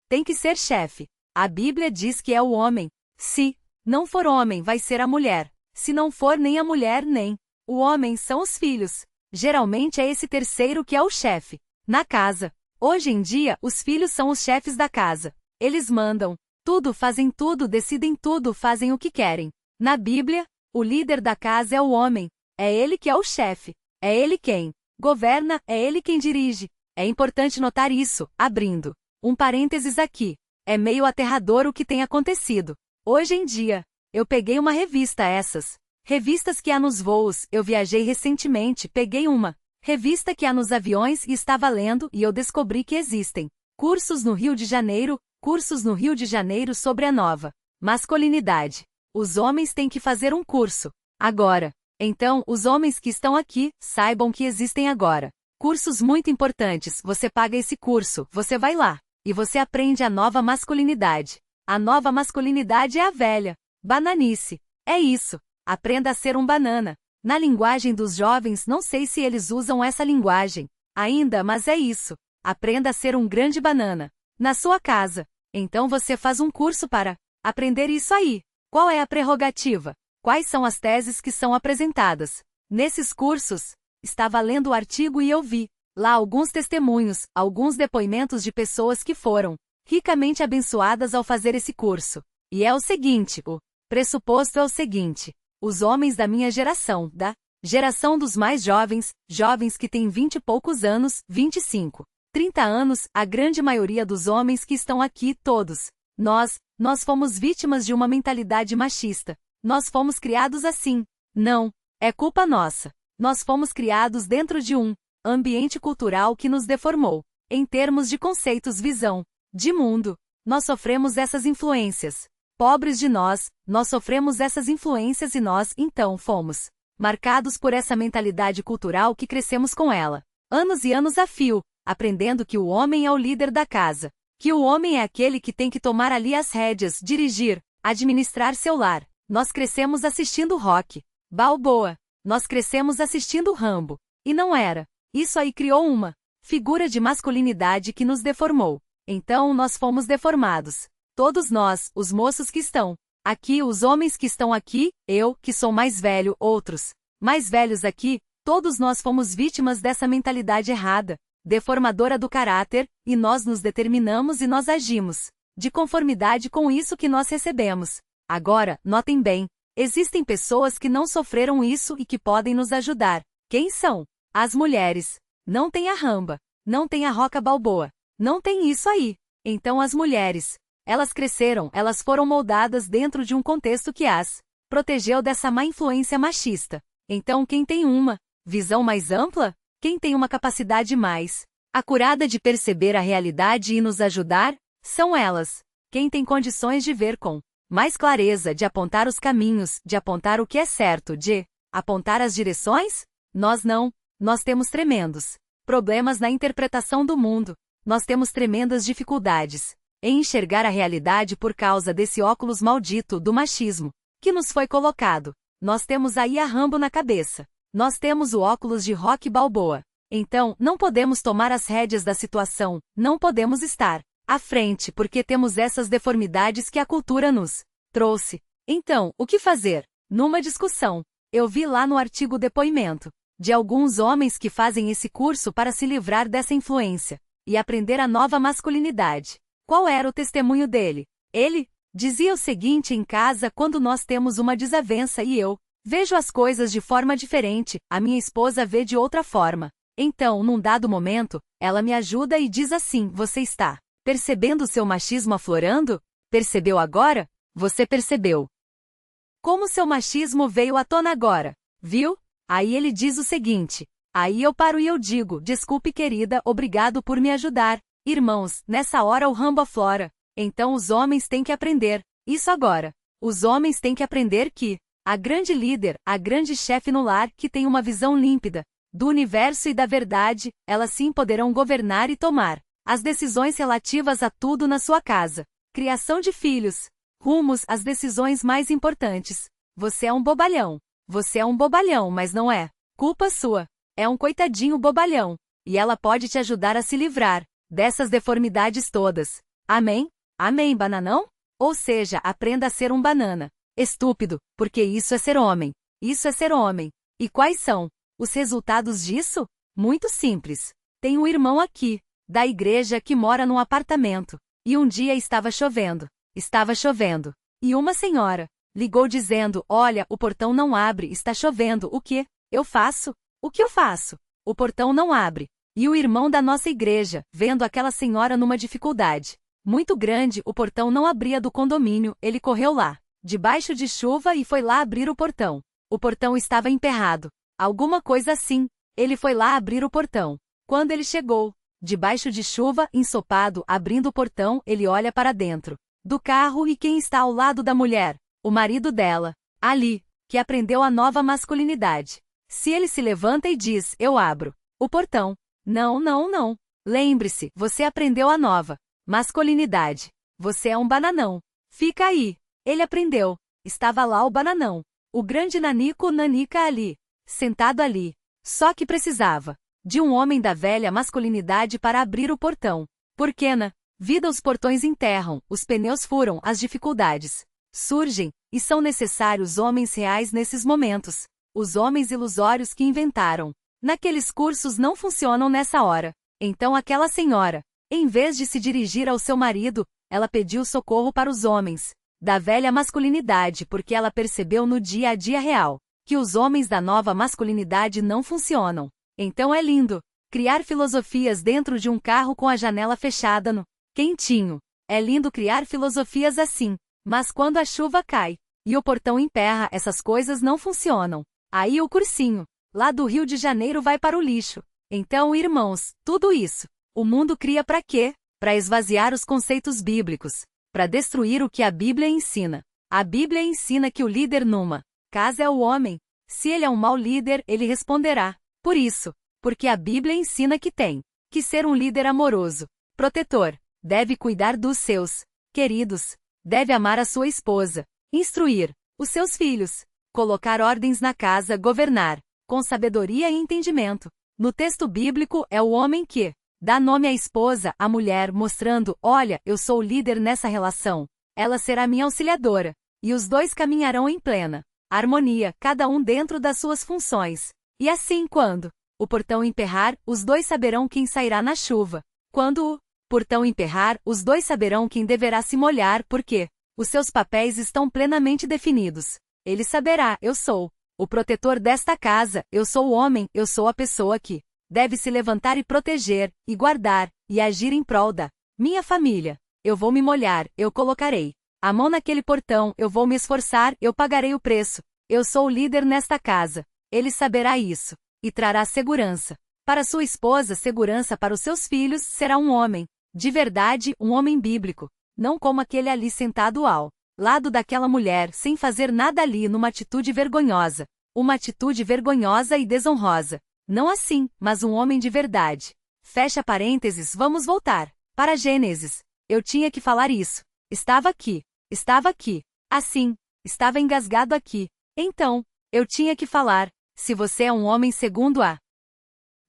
tem que ser chefe. A Bíblia diz que é o homem. Se não for homem, vai ser a mulher. Se não for nem a mulher nem o homem, são os filhos. Geralmente é esse terceiro que é o chefe na casa. Hoje em dia, os filhos são os chefes da casa. Eles mandam tudo, fazem tudo, decidem tudo, fazem o que querem. Na Bíblia, o líder da casa é o homem. É ele que é o chefe. É ele quem governa, é ele quem dirige. É importante notar isso, abrindo um parênteses aqui. É meio aterrador o que tem acontecido. Hoje em dia, eu peguei uma revista, essas revistas que há nos voos. Eu viajei recentemente, peguei uma revista que há nos aviões e estava lendo e eu descobri que existem cursos no Rio de Janeiro sobre a nova masculinidade. Os homens têm que fazer um curso agora. Então, os homens que estão aqui, saibam que existem agora cursos muito importantes. Você paga esse curso, você vai lá e você aprende a nova masculinidade. A nova masculinidade é a velha bananice. É isso. Aprenda a ser um banana. Na linguagem dos jovens, não sei se eles usam essa linguagem ainda, mas é isso. Aprenda a ser um grande banana na sua casa. Então você faz um curso para aprender isso aí. Qual é a prerrogativa? Quais são as teses que são apresentadas nesses cursos? Estava lendo o artigo e eu vi lá alguns testemunhos, alguns depoimentos de pessoas que foram ricamente abençoadas ao fazer esse curso. E é o seguinte, o pressuposto é o seguinte: os homens da minha geração, da geração dos mais jovens, jovens que têm 20 e poucos anos, 25, 30 anos, a grande maioria dos homens que estão aqui, todos, nós fomos vítimas de uma mentalidade machista. Nós fomos criados assim. Não, é culpa nossa. Nós fomos criados dentro de um ambiente cultural que nos deformou. Em termos de conceitos, visão de mundo, nós sofremos essas influências. Pobres de nós sofremos essas influências e nós, então, fomos marcados por essa mentalidade cultural que crescemos com ela. Anos e anos a fio, aprendendo que o homem é o líder da casa, que o homem é aquele que tem que tomar ali as rédeas, dirigir, administrar seu lar. Nós crescemos assistindo Rock Balboa. Nós crescemos assistindo Rambo. E não era. Isso aí criou uma figura de masculinidade que nos deformou. Então nós fomos deformados. Todos nós, os moços que estão aqui, os homens que estão aqui, eu, que sou mais velho, outros mais velhos aqui, todos nós fomos vítimas dessa mentalidade errada, deformadora do caráter, e nós nos determinamos e nós agimos de conformidade com isso que nós recebemos. Agora, notem bem, existem pessoas que não sofreram isso e que podem nos ajudar. Quem são? As mulheres. Não tem a Ramba. Não tem a Roca Balboa. Não tem isso aí. Então as mulheres, elas cresceram, elas foram moldadas dentro de um contexto que as protegeu dessa má influência machista. Então quem tem uma visão mais ampla? Quem tem uma capacidade mais acurada de perceber a realidade e nos ajudar? São elas. Quem tem condições de ver com mais clareza, de apontar os caminhos, de apontar o que é certo, de apontar as direções? Nós não. Nós temos tremendos problemas na interpretação do mundo. Nós temos tremendas dificuldades em enxergar a realidade por causa desse óculos maldito do machismo que nos foi colocado. Nós temos aí a Rambo na cabeça. Nós temos o óculos de Rock Balboa. Então, não podemos tomar as rédeas da situação, não podemos estar à frente porque temos essas deformidades que a cultura nos trouxe. Então, o que fazer? Numa discussão, eu vi lá no artigo depoimento de alguns homens que fazem esse curso para se livrar dessa influência e aprender a nova masculinidade. Qual era o testemunho dele? Ele dizia o seguinte: em casa, quando nós temos uma desavença e eu vejo as coisas de forma diferente, a minha esposa vê de outra forma. Então, num dado momento, ela me ajuda e diz assim: você está percebendo o seu machismo aflorando? Percebeu agora? Você percebeu como seu machismo veio à tona agora, viu? Aí ele diz o seguinte. Aí eu paro e eu digo: desculpe querida, obrigado por me ajudar. Irmãos, nessa hora o Rambo aflora. Então os homens têm que aprender isso agora. Os homens têm que aprender que a grande líder, a grande chefe no lar, que tem uma visão límpida do universo e da verdade, elas sim poderão governar e tomar as decisões relativas a tudo na sua casa. Criação de filhos, rumos às decisões mais importantes. Você é um bobalhão. Você é um bobalhão, mas não é culpa sua. É um coitadinho bobalhão. E ela pode te ajudar a se livrar dessas deformidades todas. Amém? Amém, bananão? Ou seja, aprenda a ser um banana. Estúpido, porque isso é ser homem. Isso é ser homem. E quais são os resultados disso? Muito simples. Tem um irmão aqui, da igreja, que mora num apartamento. E um dia estava chovendo. Estava chovendo. E uma senhora ligou dizendo: olha, o portão não abre, está chovendo, o que eu faço? O que eu faço? O portão não abre. E o irmão da nossa igreja, vendo aquela senhora numa dificuldade muito grande, o portão não abria do condomínio, ele correu lá, debaixo de chuva, e foi lá abrir o portão. O portão estava emperrado. Alguma coisa assim. Ele foi lá abrir o portão. Quando ele chegou, debaixo de chuva, ensopado, abrindo o portão, ele olha para dentro do carro, e quem está ao lado da mulher? O marido dela. Ali, que aprendeu a nova masculinidade. Se ele se levanta e diz: eu abro o portão. Não, não, não. Lembre-se, você aprendeu a nova masculinidade. Você é um bananão. Fica aí. Ele aprendeu. Estava lá o bananão. O grande nanico nanica ali. Sentado ali. Só que precisava de um homem da velha masculinidade para abrir o portão. Porque na vida os portões enterram, os pneus furam, as dificuldades surgem, e são necessários homens reais nesses momentos. Os homens ilusórios que inventaram naqueles cursos não funcionam nessa hora. Então aquela senhora, em vez de se dirigir ao seu marido, ela pediu socorro para os homens da velha masculinidade, porque ela percebeu no dia a dia real que os homens da nova masculinidade não funcionam. Então é lindo criar filosofias dentro de um carro com a janela fechada no quentinho. É lindo criar filosofias assim. Mas quando a chuva cai e o portão emperra, essas coisas não funcionam. Aí o cursinho lá do Rio de Janeiro vai para o lixo. Então, irmãos, tudo isso o mundo cria para quê? Para esvaziar os conceitos bíblicos, para destruir o que a Bíblia ensina. A Bíblia ensina que o líder numa casa é o homem. Se ele é um mau líder, ele responderá por isso, porque a Bíblia ensina que tem que ser um líder amoroso, protetor, deve cuidar dos seus queridos, deve amar a sua esposa, instruir os seus filhos, colocar ordens na casa, governar com sabedoria e entendimento. No texto bíblico, é o homem que dá nome à esposa, à mulher, mostrando: olha, eu sou o líder nessa relação. Ela será minha auxiliadora. E os dois caminharão em plena harmonia, cada um dentro das suas funções. E assim, quando o portão emperrar, os dois saberão quem sairá na chuva. Quando o portão emperrar, os dois saberão quem deverá se molhar, porque os seus papéis estão plenamente definidos. Ele saberá: eu sou o protetor desta casa, eu sou o homem, eu sou a pessoa que deve se levantar e proteger, e guardar, e agir em prol da minha família. Eu vou me molhar, eu colocarei a mão naquele portão, eu vou me esforçar, eu pagarei o preço. Eu sou o líder nesta casa. Ele saberá isso, e trará segurança para sua esposa, segurança para os seus filhos. Será um homem de verdade, um homem bíblico, não como aquele ali sentado ao lado daquela mulher, sem fazer nada ali, numa atitude vergonhosa. Uma atitude vergonhosa e desonrosa. Não assim, mas um homem de verdade. Fecha parênteses, vamos voltar para Gênesis. Eu tinha que falar isso. Estava aqui. Assim. Estava engasgado aqui. Então, eu tinha que falar. Se você é um homem segundo a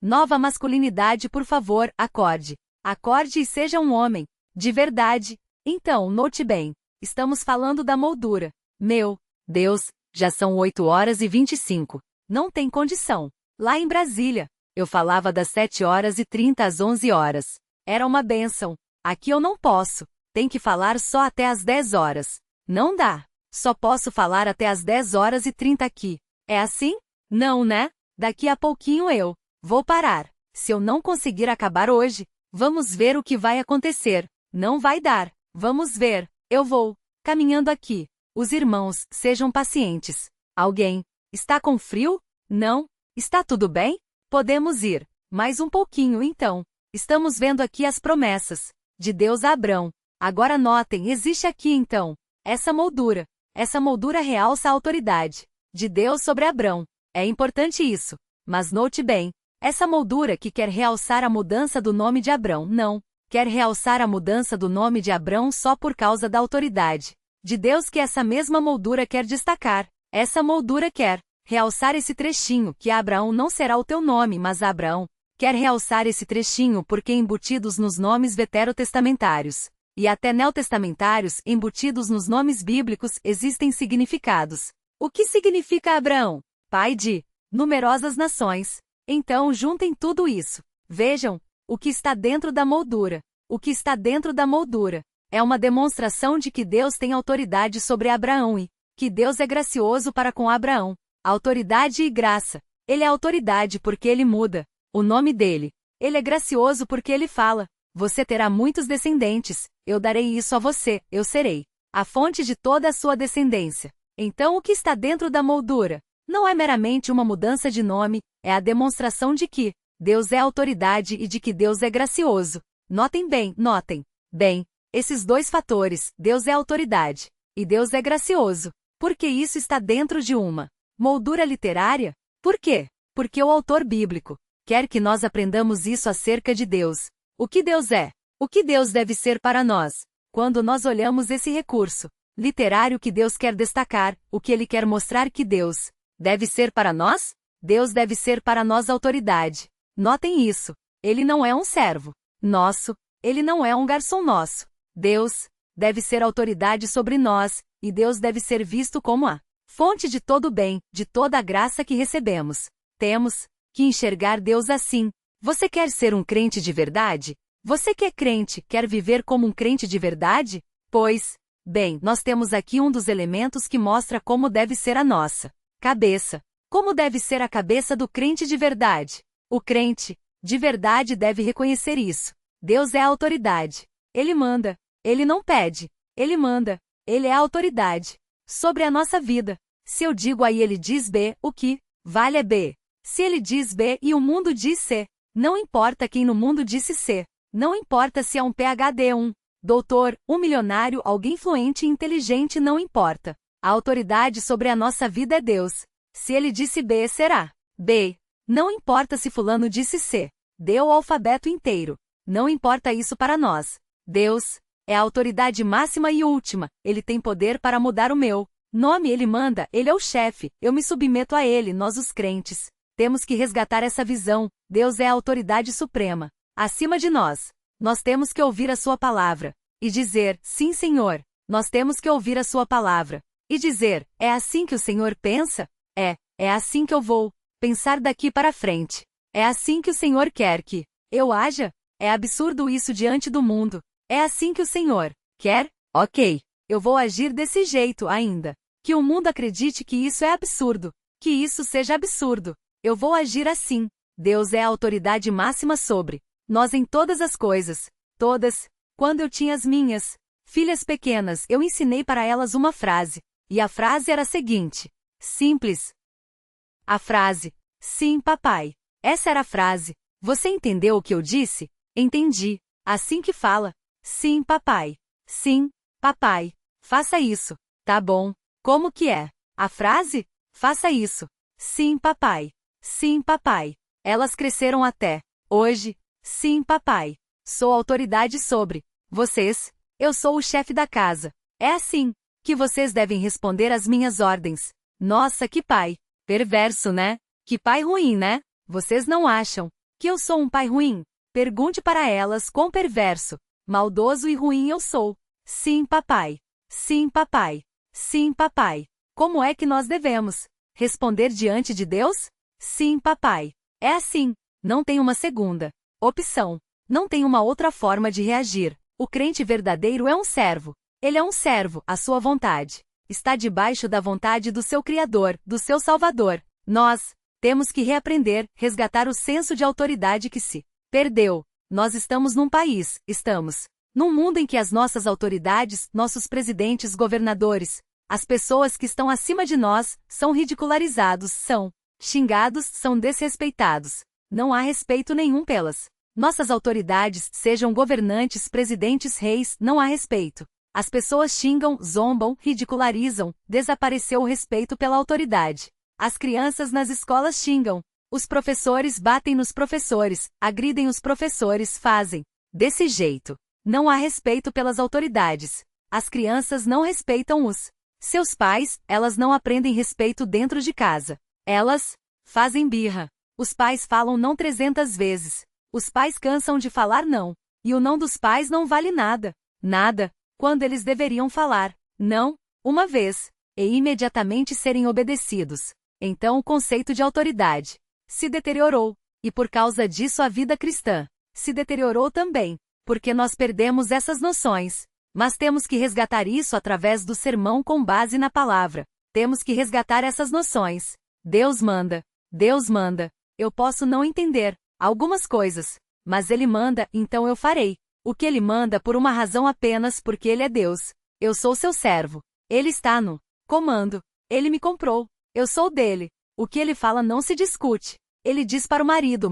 nova masculinidade, por favor, acorde. Acorde e seja um homem de verdade. Então, note bem. Estamos falando da moldura. Meu Deus, já são 8h25. Não tem condição. Lá em Brasília, eu falava das 7h30 às 11h. Era uma bênção. Aqui eu não posso. Tem que falar só até às 10h. Não dá. Só posso falar até às 10h30 aqui. É assim? Não, né? Daqui a pouquinho eu vou parar. Se eu não conseguir acabar hoje, vamos ver o que vai acontecer. Não vai dar. Vamos ver. Eu vou caminhando aqui. Os irmãos, sejam pacientes. Alguém está com frio? Não? Está tudo bem? Podemos ir mais um pouquinho então. Estamos vendo aqui as promessas de Deus a Abrão. Agora notem, existe aqui então essa moldura. Essa moldura realça a autoridade de Deus sobre Abrão. É importante isso. Mas note bem, essa moldura que quer realçar a mudança do nome de Abrão não quer realçar a mudança do nome de Abrão só por causa da autoridade de Deus, que essa mesma moldura quer destacar. Essa moldura quer realçar esse trechinho, que Abraão não será o teu nome, mas Abraão quer realçar esse trechinho porque embutidos nos nomes veterotestamentários e até neotestamentários embutidos nos nomes bíblicos existem significados. O que significa Abraão? Pai de numerosas nações. Então juntem tudo isso. Vejam o que está dentro da moldura. O que está dentro da moldura é uma demonstração de que Deus tem autoridade sobre Abraão e que Deus é gracioso para com Abraão. Autoridade e graça. Ele é autoridade porque ele muda o nome dele. Ele é gracioso porque ele fala: você terá muitos descendentes, eu darei isso a você, eu serei a fonte de toda a sua descendência. Então o que está dentro da moldura não é meramente uma mudança de nome, é a demonstração de que Deus é autoridade e de que Deus é gracioso. Notem bem, esses dois fatores, Deus é autoridade e Deus é gracioso. Por que isso está dentro de uma moldura literária? Por quê? Porque o autor bíblico quer que nós aprendamos isso acerca de Deus. O que Deus é? O que Deus deve ser para nós? Quando nós olhamos esse recurso literário que Deus quer destacar, o que ele quer mostrar que Deus deve ser para nós? Deus deve ser para nós autoridade. Notem isso. Ele não é um servo nosso, ele não é um garçom nosso. Deus deve ser autoridade sobre nós, e Deus deve ser visto como a fonte de todo o bem, de toda a graça que recebemos. Temos que enxergar Deus assim. Você quer ser um crente de verdade? Você que é crente, quer viver como um crente de verdade? Pois, bem, nós temos aqui um dos elementos que mostra como deve ser a nossa cabeça. Como deve ser a cabeça do crente de verdade? O crente de verdade deve reconhecer isso. Deus é a autoridade. Ele manda. Ele não pede. Ele manda. Ele é a autoridade sobre a nossa vida. Se eu digo A e ele diz B, o que vale é B. Se ele diz B e o mundo diz C, não importa quem no mundo disse C. Não importa se é um PhD, um doutor, um milionário, alguém fluente e inteligente, não importa. A autoridade sobre a nossa vida é Deus. Se ele disse B, será B. Não importa se fulano disse C. Deu o alfabeto inteiro. Não importa isso para nós. Deus é a autoridade máxima e última. Ele tem poder para mudar o meu nome. Ele manda. Ele é o chefe. Eu me submeto a ele. Nós, os crentes, temos que resgatar essa visão. Deus é a autoridade suprema acima de nós. Nós temos que ouvir a sua palavra e dizer: sim, Senhor. Nós temos que ouvir a sua palavra e dizer: é assim que o Senhor pensa? É assim que eu vou pensar daqui para frente. É assim que o Senhor quer que eu haja? É absurdo isso diante do mundo. É assim que o Senhor quer? Ok. Eu vou agir desse jeito ainda que o mundo acredite que isso é absurdo, que isso seja absurdo. Eu vou agir assim. Deus é a autoridade máxima sobre nós em todas as coisas. Todas. Quando eu tinha as minhas filhas pequenas, eu ensinei para elas uma frase. E a frase era a seguinte. Simples. A frase: sim, papai. Essa era a frase. Você entendeu o que eu disse? Entendi. Assim que fala. Sim, papai. Sim, papai. Faça isso. Tá bom. Como que é? A frase? Faça isso. Sim, papai. Sim, papai. Elas cresceram até hoje. Sim, papai. Sou autoridade sobre vocês. Eu sou o chefe da casa. É assim que vocês devem responder às minhas ordens. Nossa, que pai perverso, né? Que pai ruim, né? Vocês não acham que eu sou um pai ruim? Pergunte para elas quão perverso, maldoso e ruim eu sou. Sim, papai. Sim, papai. Sim, papai. Como é que nós devemos responder diante de Deus? Sim, papai. É assim. Não tem uma segunda opção. Não tem uma outra forma de reagir. O crente verdadeiro é um servo. Ele é um servo, à sua vontade. Está debaixo da vontade do seu Criador, do seu Salvador. Nós temos que reaprender, resgatar o senso de autoridade que se perdeu. Nós estamos num mundo em que as nossas autoridades, nossos presidentes, governadores, as pessoas que estão acima de nós, são ridicularizados, são xingados, são desrespeitados. Não há respeito nenhum pelas nossas autoridades, sejam governantes, presidentes, reis, não há respeito. As pessoas xingam, zombam, ridicularizam, desapareceu o respeito pela autoridade. As crianças nas escolas xingam. Os professores batem nos professores, agridem os professores, fazem desse jeito. Não há respeito pelas autoridades. As crianças não respeitam os seus pais, elas não aprendem respeito dentro de casa. Elas fazem birra. Os pais falam não 300 vezes. Os pais cansam de falar não. E o não dos pais não vale nada. nada, quando eles deveriam falar, não, uma vez, e imediatamente serem obedecidos. Então o conceito de autoridade se deteriorou, e por causa disso a vida cristã se deteriorou também, porque nós perdemos essas noções. Mas temos que resgatar isso através do sermão com base na palavra. Temos que resgatar essas noções. Deus manda. Deus manda. Eu posso não entender algumas coisas, mas Ele manda, então eu farei. O que Ele manda por uma razão apenas porque Ele é Deus. Eu sou seu servo. Ele está no comando. Ele me comprou. Eu sou dele. O que Ele fala não se discute. Ele diz para o marido,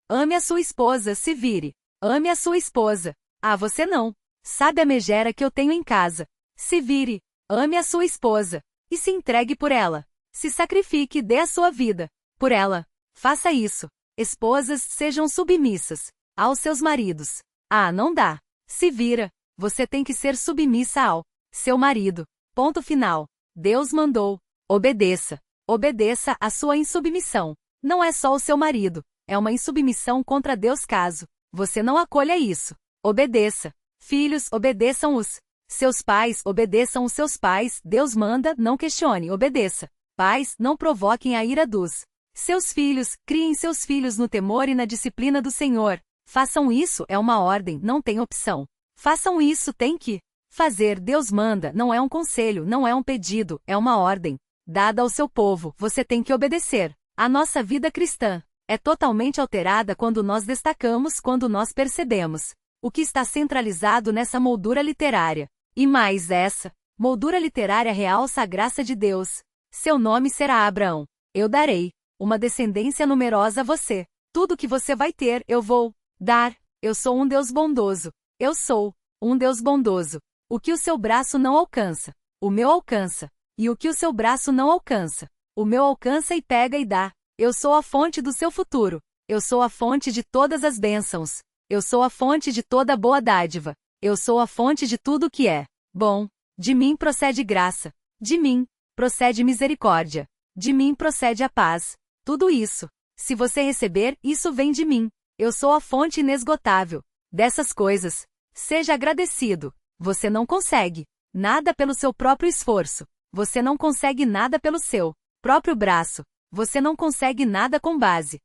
ame a sua esposa, se vire. Ame a sua esposa. Ah, você não. Sabe a megera que eu tenho em casa. Se vire. Ame a sua esposa. E se entregue por ela. Se sacrifique e dê a sua vida por ela. Faça isso. Esposas, sejam submissas aos seus maridos. Ah, não dá. Se vira. Você tem que ser submissa ao seu marido. Ponto final. Deus mandou. Obedeça. Obedeça à sua insubmissão. Não é só o seu marido. É uma insubmissão contra Deus caso você não acolha isso. Obedeça. Filhos, obedeçam os seus pais, obedeçam os seus pais. Deus manda, não questione, obedeça. Pais, não provoquem a ira dos seus filhos, criem seus filhos no temor e na disciplina do Senhor. Façam isso, é uma ordem, não tem opção. Façam isso, tem que fazer. Deus manda, não é um conselho, não é um pedido, é uma ordem dada ao seu povo. Você tem que obedecer. A nossa vida cristã é totalmente alterada quando nós destacamos, quando nós percebemos o que está centralizado nessa moldura literária. E mais, essa moldura literária realça a graça de Deus. Seu nome será Abraão. Eu darei uma descendência numerosa a você. Tudo que você vai ter, eu vou dar. Eu sou um Deus bondoso. Eu sou um Deus bondoso. O que o seu braço não alcança, o meu alcança. E o que o seu braço não alcança, o meu alcança e pega e dá. Eu sou a fonte do seu futuro. Eu sou a fonte de todas as bênçãos. Eu sou a fonte de toda boa dádiva. Eu sou a fonte de tudo que é bom. De mim procede graça. De mim procede misericórdia. De mim procede a paz. Tudo isso, se você receber, isso vem de mim. Eu sou a fonte inesgotável dessas coisas. Seja agradecido. Você não consegue nada pelo seu próprio esforço. Você não consegue nada pelo seu próprio braço. Você não consegue nada com base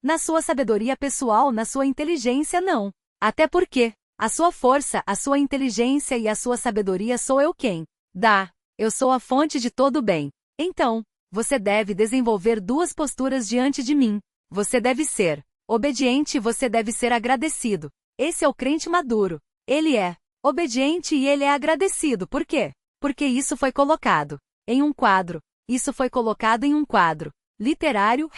na sua sabedoria pessoal, na sua inteligência, não. Até porque a sua força, a sua inteligência e a sua sabedoria sou eu quem dá. Eu sou a fonte de todo o bem. Então, você deve desenvolver duas posturas diante de mim. Você deve ser obediente e você deve ser agradecido. Esse é o crente maduro. Ele é obediente e ele é agradecido. Por quê? Porque isso foi colocado em um quadro. Isso foi colocado em um quadro literário,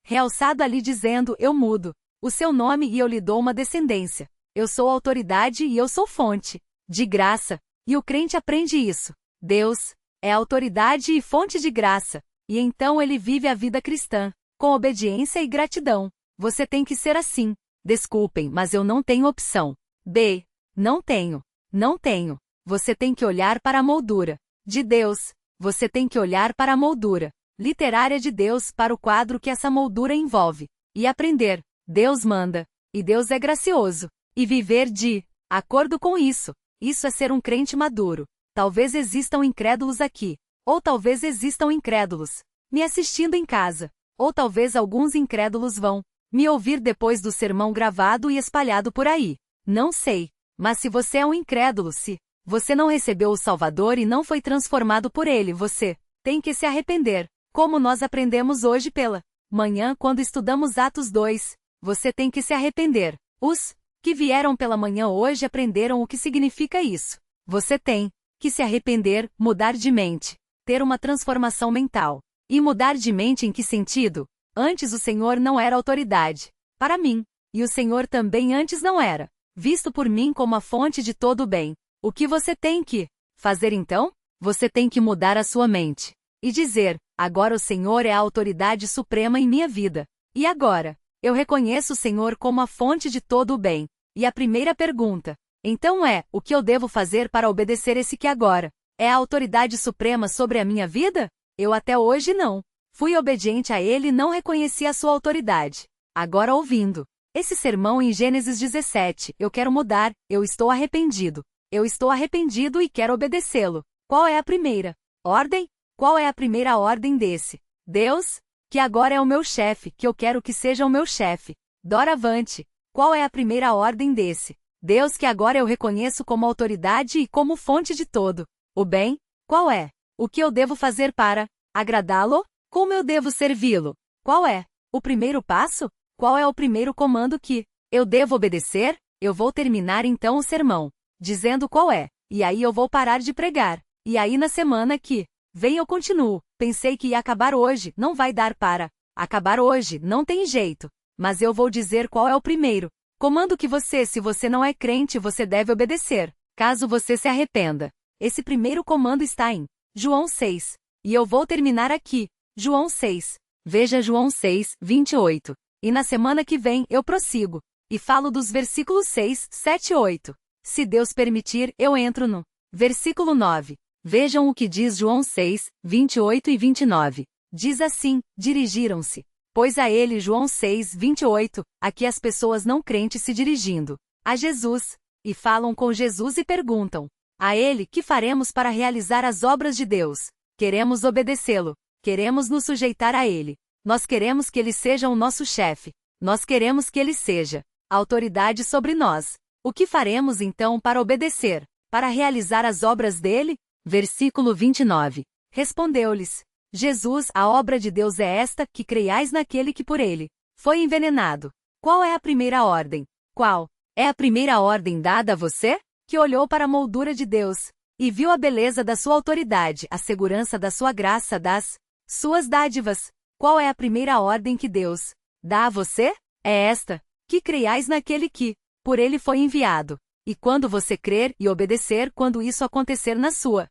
realçado ali dizendo, eu mudo o seu nome e eu lhe dou uma descendência. Eu sou autoridade e eu sou fonte de graça. E o crente aprende isso. Deus é autoridade e fonte de graça. E então ele vive a vida cristã, com obediência e gratidão. Você tem que ser assim. Desculpem, mas eu não tenho opção. B. Não tenho. Não tenho. Você tem que olhar para a moldura de Deus. Você tem que olhar para a moldura literária de Deus, para o quadro que essa moldura envolve, e aprender. Deus manda, e Deus é gracioso, e viver de acordo com isso. Isso é ser um crente maduro. Talvez existam incrédulos aqui, ou talvez existam incrédulos me assistindo em casa, ou talvez alguns incrédulos vão me ouvir depois do sermão gravado e espalhado por aí. Não sei, mas se você é um incrédulo, se você não recebeu o Salvador e não foi transformado por ele, você tem que se arrepender. Como nós aprendemos hoje pela manhã quando estudamos Atos 2, você tem que se arrepender. Os que vieram pela manhã hoje aprenderam o que significa isso. Você tem que se arrepender, mudar de mente, ter uma transformação mental. E mudar de mente em que sentido? Antes o Senhor não era autoridade para mim, e o Senhor também antes não era visto por mim como a fonte de todo o bem. O que você tem que fazer então? Você tem que mudar a sua mente e dizer, agora o Senhor é a autoridade suprema em minha vida. E agora, eu reconheço o Senhor como a fonte de todo o bem. E a primeira pergunta, então o que eu devo fazer para obedecer esse que agora é a autoridade suprema sobre a minha vida? Eu até hoje não fui obediente a ele e não reconheci a sua autoridade. Agora ouvindo Esse sermão em Gênesis 17, eu quero mudar, eu estou arrependido. Eu estou arrependido e quero obedecê-lo. Qual é a primeira ordem? Qual é a primeira ordem desse Deus, que agora é o meu chefe, que eu quero que seja o meu chefe? Doravante. Qual é a primeira ordem desse Deus que agora eu reconheço como autoridade e como fonte de todo o bem? Qual é? O que eu devo fazer para agradá-lo? Como eu devo servi-lo? Qual é o primeiro passo? Qual é o primeiro comando que eu devo obedecer? Eu vou terminar então o sermão dizendo qual é, e aí eu vou parar de pregar. E aí na semana que vem eu continuo. Pensei que ia acabar hoje, não vai dar para acabar hoje, não tem jeito. Mas eu vou dizer qual é o primeiro comando que você, se você não é crente, você deve obedecer, caso você se arrependa. Esse primeiro comando está em João 6. E eu vou terminar aqui. João 6. Veja João 6, 28. E na semana que vem eu prossigo e falo dos versículos 6, 7 e 8. Se Deus permitir, eu entro no versículo 9. Vejam o que diz João 6, 28 e 29. Diz assim: dirigiram-se, pois a ele, João 6, 28, aqui as pessoas não crentes se dirigindo a Jesus, e falam com Jesus e perguntam a ele: que faremos para realizar as obras de Deus? Queremos obedecê-lo, queremos nos sujeitar a ele, nós queremos que ele seja o nosso chefe, nós queremos que ele seja a autoridade sobre nós. O que faremos então para obedecer, para realizar as obras dele? Versículo 29. Respondeu-lhes Jesus: a obra de Deus é esta, que creiais naquele que por ele foi envenenado. Qual é a primeira ordem? Qual é a primeira ordem dada a você? Que olhou para a moldura de Deus e viu a beleza da sua autoridade, a segurança da sua graça, das suas dádivas. Qual é a primeira ordem que Deus dá a você? É esta: que creiais naquele que por ele foi enviado. E quando você crer e obedecer, quando isso acontecer na sua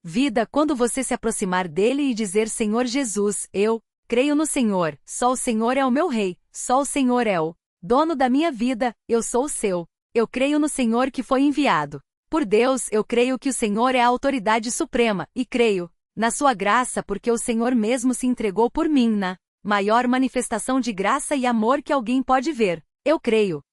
vida, quando você se aproximar dele e dizer: Senhor Jesus, eu creio no Senhor, só o Senhor é o meu rei, só o Senhor é o dono da minha vida, eu sou o seu. Eu creio no Senhor que foi enviado por Deus, eu creio que o Senhor é a autoridade suprema, e creio na sua graça, porque o Senhor mesmo se entregou por mim na maior manifestação de graça e amor que alguém pode ver. Eu creio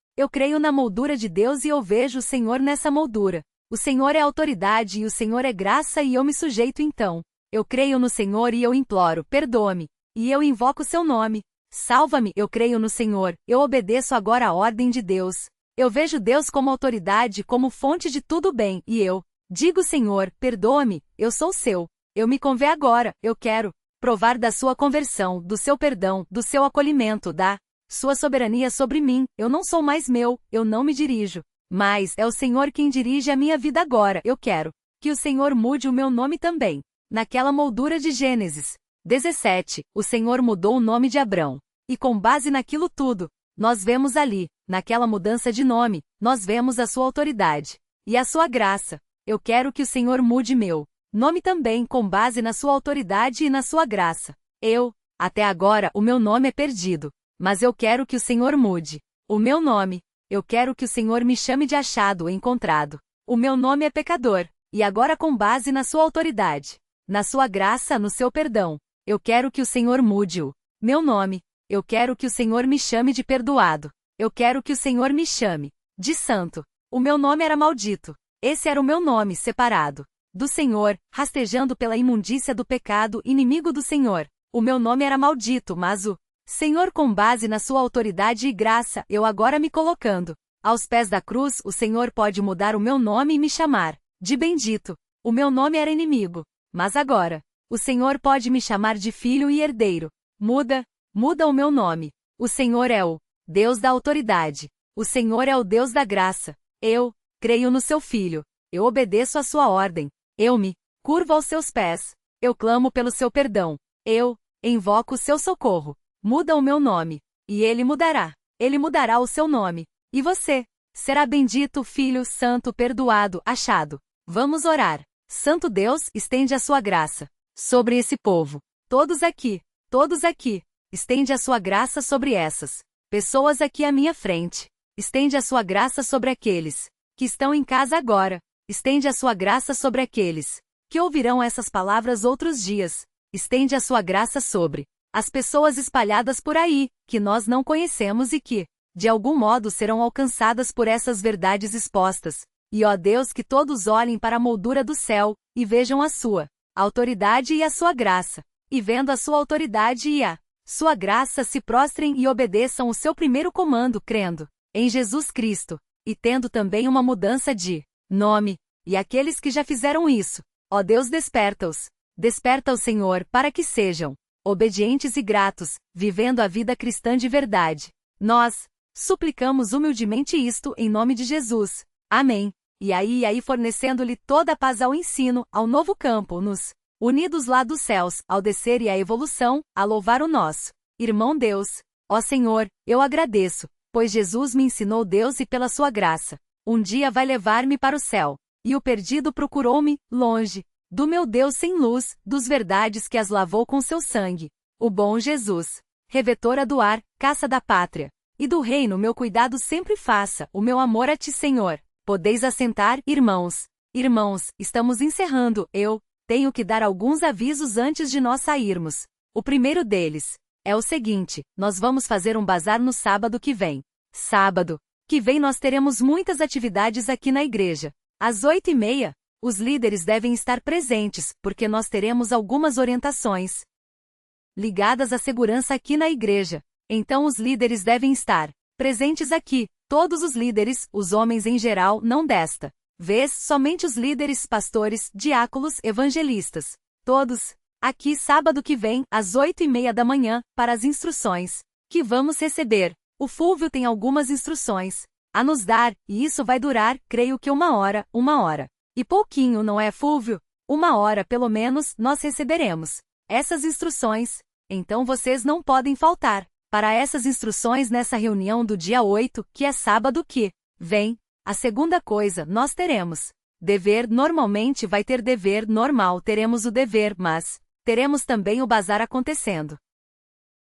na moldura de Deus e eu vejo o Senhor nessa moldura. O Senhor é autoridade e o Senhor é graça e eu me sujeito então. Eu creio no Senhor e eu imploro: perdoa-me. E eu invoco seu nome. Salva-me, eu creio no Senhor, eu obedeço agora a ordem de Deus. Eu vejo Deus como autoridade, como fonte de tudo bem, e eu digo: Senhor, perdoa-me, eu sou seu. Eu me converto agora, eu quero provar da sua conversão, do seu perdão, do seu acolhimento, da sua soberania sobre mim. Eu não sou mais meu, eu não me dirijo, mas é o Senhor quem dirige a minha vida agora. Eu quero que o Senhor mude o meu nome também. Naquela moldura de Gênesis 17, o Senhor mudou o nome de Abrão. E com base naquilo tudo, nós vemos ali, naquela mudança de nome, nós vemos a sua autoridade e a sua graça. Eu quero que o Senhor mude meu nome também, com base na sua autoridade e na sua graça. Até agora, o meu nome é perdido. Mas eu quero que o Senhor mude o meu nome. Eu quero que o Senhor me chame de achado, encontrado. O meu nome é pecador. E agora, com base na sua autoridade, na sua graça, no seu perdão, eu quero que o Senhor mude o meu nome. Eu quero que o Senhor me chame de perdoado. Eu quero que o Senhor me chame de santo. O meu nome era maldito. Esse era o meu nome, separado do Senhor, rastejando pela imundícia do pecado, inimigo do Senhor. O meu nome era maldito, mas o Senhor, com base na sua autoridade e graça, eu agora me colocando aos pés da cruz, o Senhor pode mudar o meu nome e me chamar de bendito. O meu nome era inimigo, mas agora o Senhor pode me chamar de filho e herdeiro. Muda o meu nome. O Senhor é o Deus da autoridade. O Senhor é o Deus da graça. Eu creio no seu Filho. Eu obedeço à sua ordem. Eu me curvo aos seus pés. Eu clamo pelo seu perdão. Eu invoco o seu socorro. Muda o meu nome. E ele mudará. Ele mudará o seu nome. E você será bendito, filho, santo, perdoado, achado. Vamos orar. Santo Deus, estende a sua graça sobre esse povo. Todos aqui. Estende a sua graça sobre essas pessoas aqui à minha frente. Estende a sua graça sobre aqueles que estão em casa agora. Estende a sua graça sobre aqueles que ouvirão essas palavras outros dias. Estende a sua graça sobre as pessoas espalhadas por aí, que nós não conhecemos e que de algum modo serão alcançadas por essas verdades expostas. E ó Deus, que todos olhem para a moldura do céu, e vejam a sua autoridade e a sua graça. E vendo a sua autoridade e a sua graça, se prostrem e obedeçam o seu primeiro comando, crendo em Jesus Cristo, e tendo também uma mudança de nome. E aqueles que já fizeram isso, ó Deus, desperta-os. Desperta-os, Senhor, para que sejam obedientes e gratos, vivendo a vida cristã de verdade. Nós suplicamos humildemente isto em nome de Jesus. Amém. E aí fornecendo-lhe toda a paz ao ensino, ao novo campo, nos unidos lá dos céus, ao descer e à evolução, a louvar o nosso irmão Deus. Ó Senhor, eu agradeço, pois Jesus me ensinou Deus e pela sua graça. Um dia vai levar-me para o céu. E o perdido procurou-me, longe do meu Deus sem luz, dos verdades que as lavou com seu sangue. O bom Jesus, revetora do ar, caça da pátria e do reino, meu cuidado sempre faça, o meu amor a ti, Senhor. Podeis assentar, irmãos. Irmãos, estamos encerrando. Eu tenho que dar alguns avisos antes de nós sairmos. O primeiro deles é o seguinte: nós vamos fazer um bazar no sábado que vem. Sábado que vem nós teremos muitas atividades aqui na igreja. Às 8h30, os líderes devem estar presentes, porque nós teremos algumas orientações ligadas à segurança aqui na igreja. Então os líderes devem estar presentes aqui. Todos os líderes, os homens em geral, não desta vez, somente os líderes, pastores, diáconos, evangelistas. Todos aqui sábado que vem, às 8h30 da manhã, para as instruções que vamos receber. O Fúvio tem algumas instruções a nos dar, e isso vai durar, creio que 1 hora. E pouquinho, não é, Fúvio? 1 hora pelo menos, nós receberemos essas instruções. Então vocês não podem faltar para essas instruções nessa reunião do dia 8, que é sábado que vem. A segunda coisa, nós teremos dever. Normalmente vai ter dever normal, teremos o dever, mas teremos também o bazar acontecendo.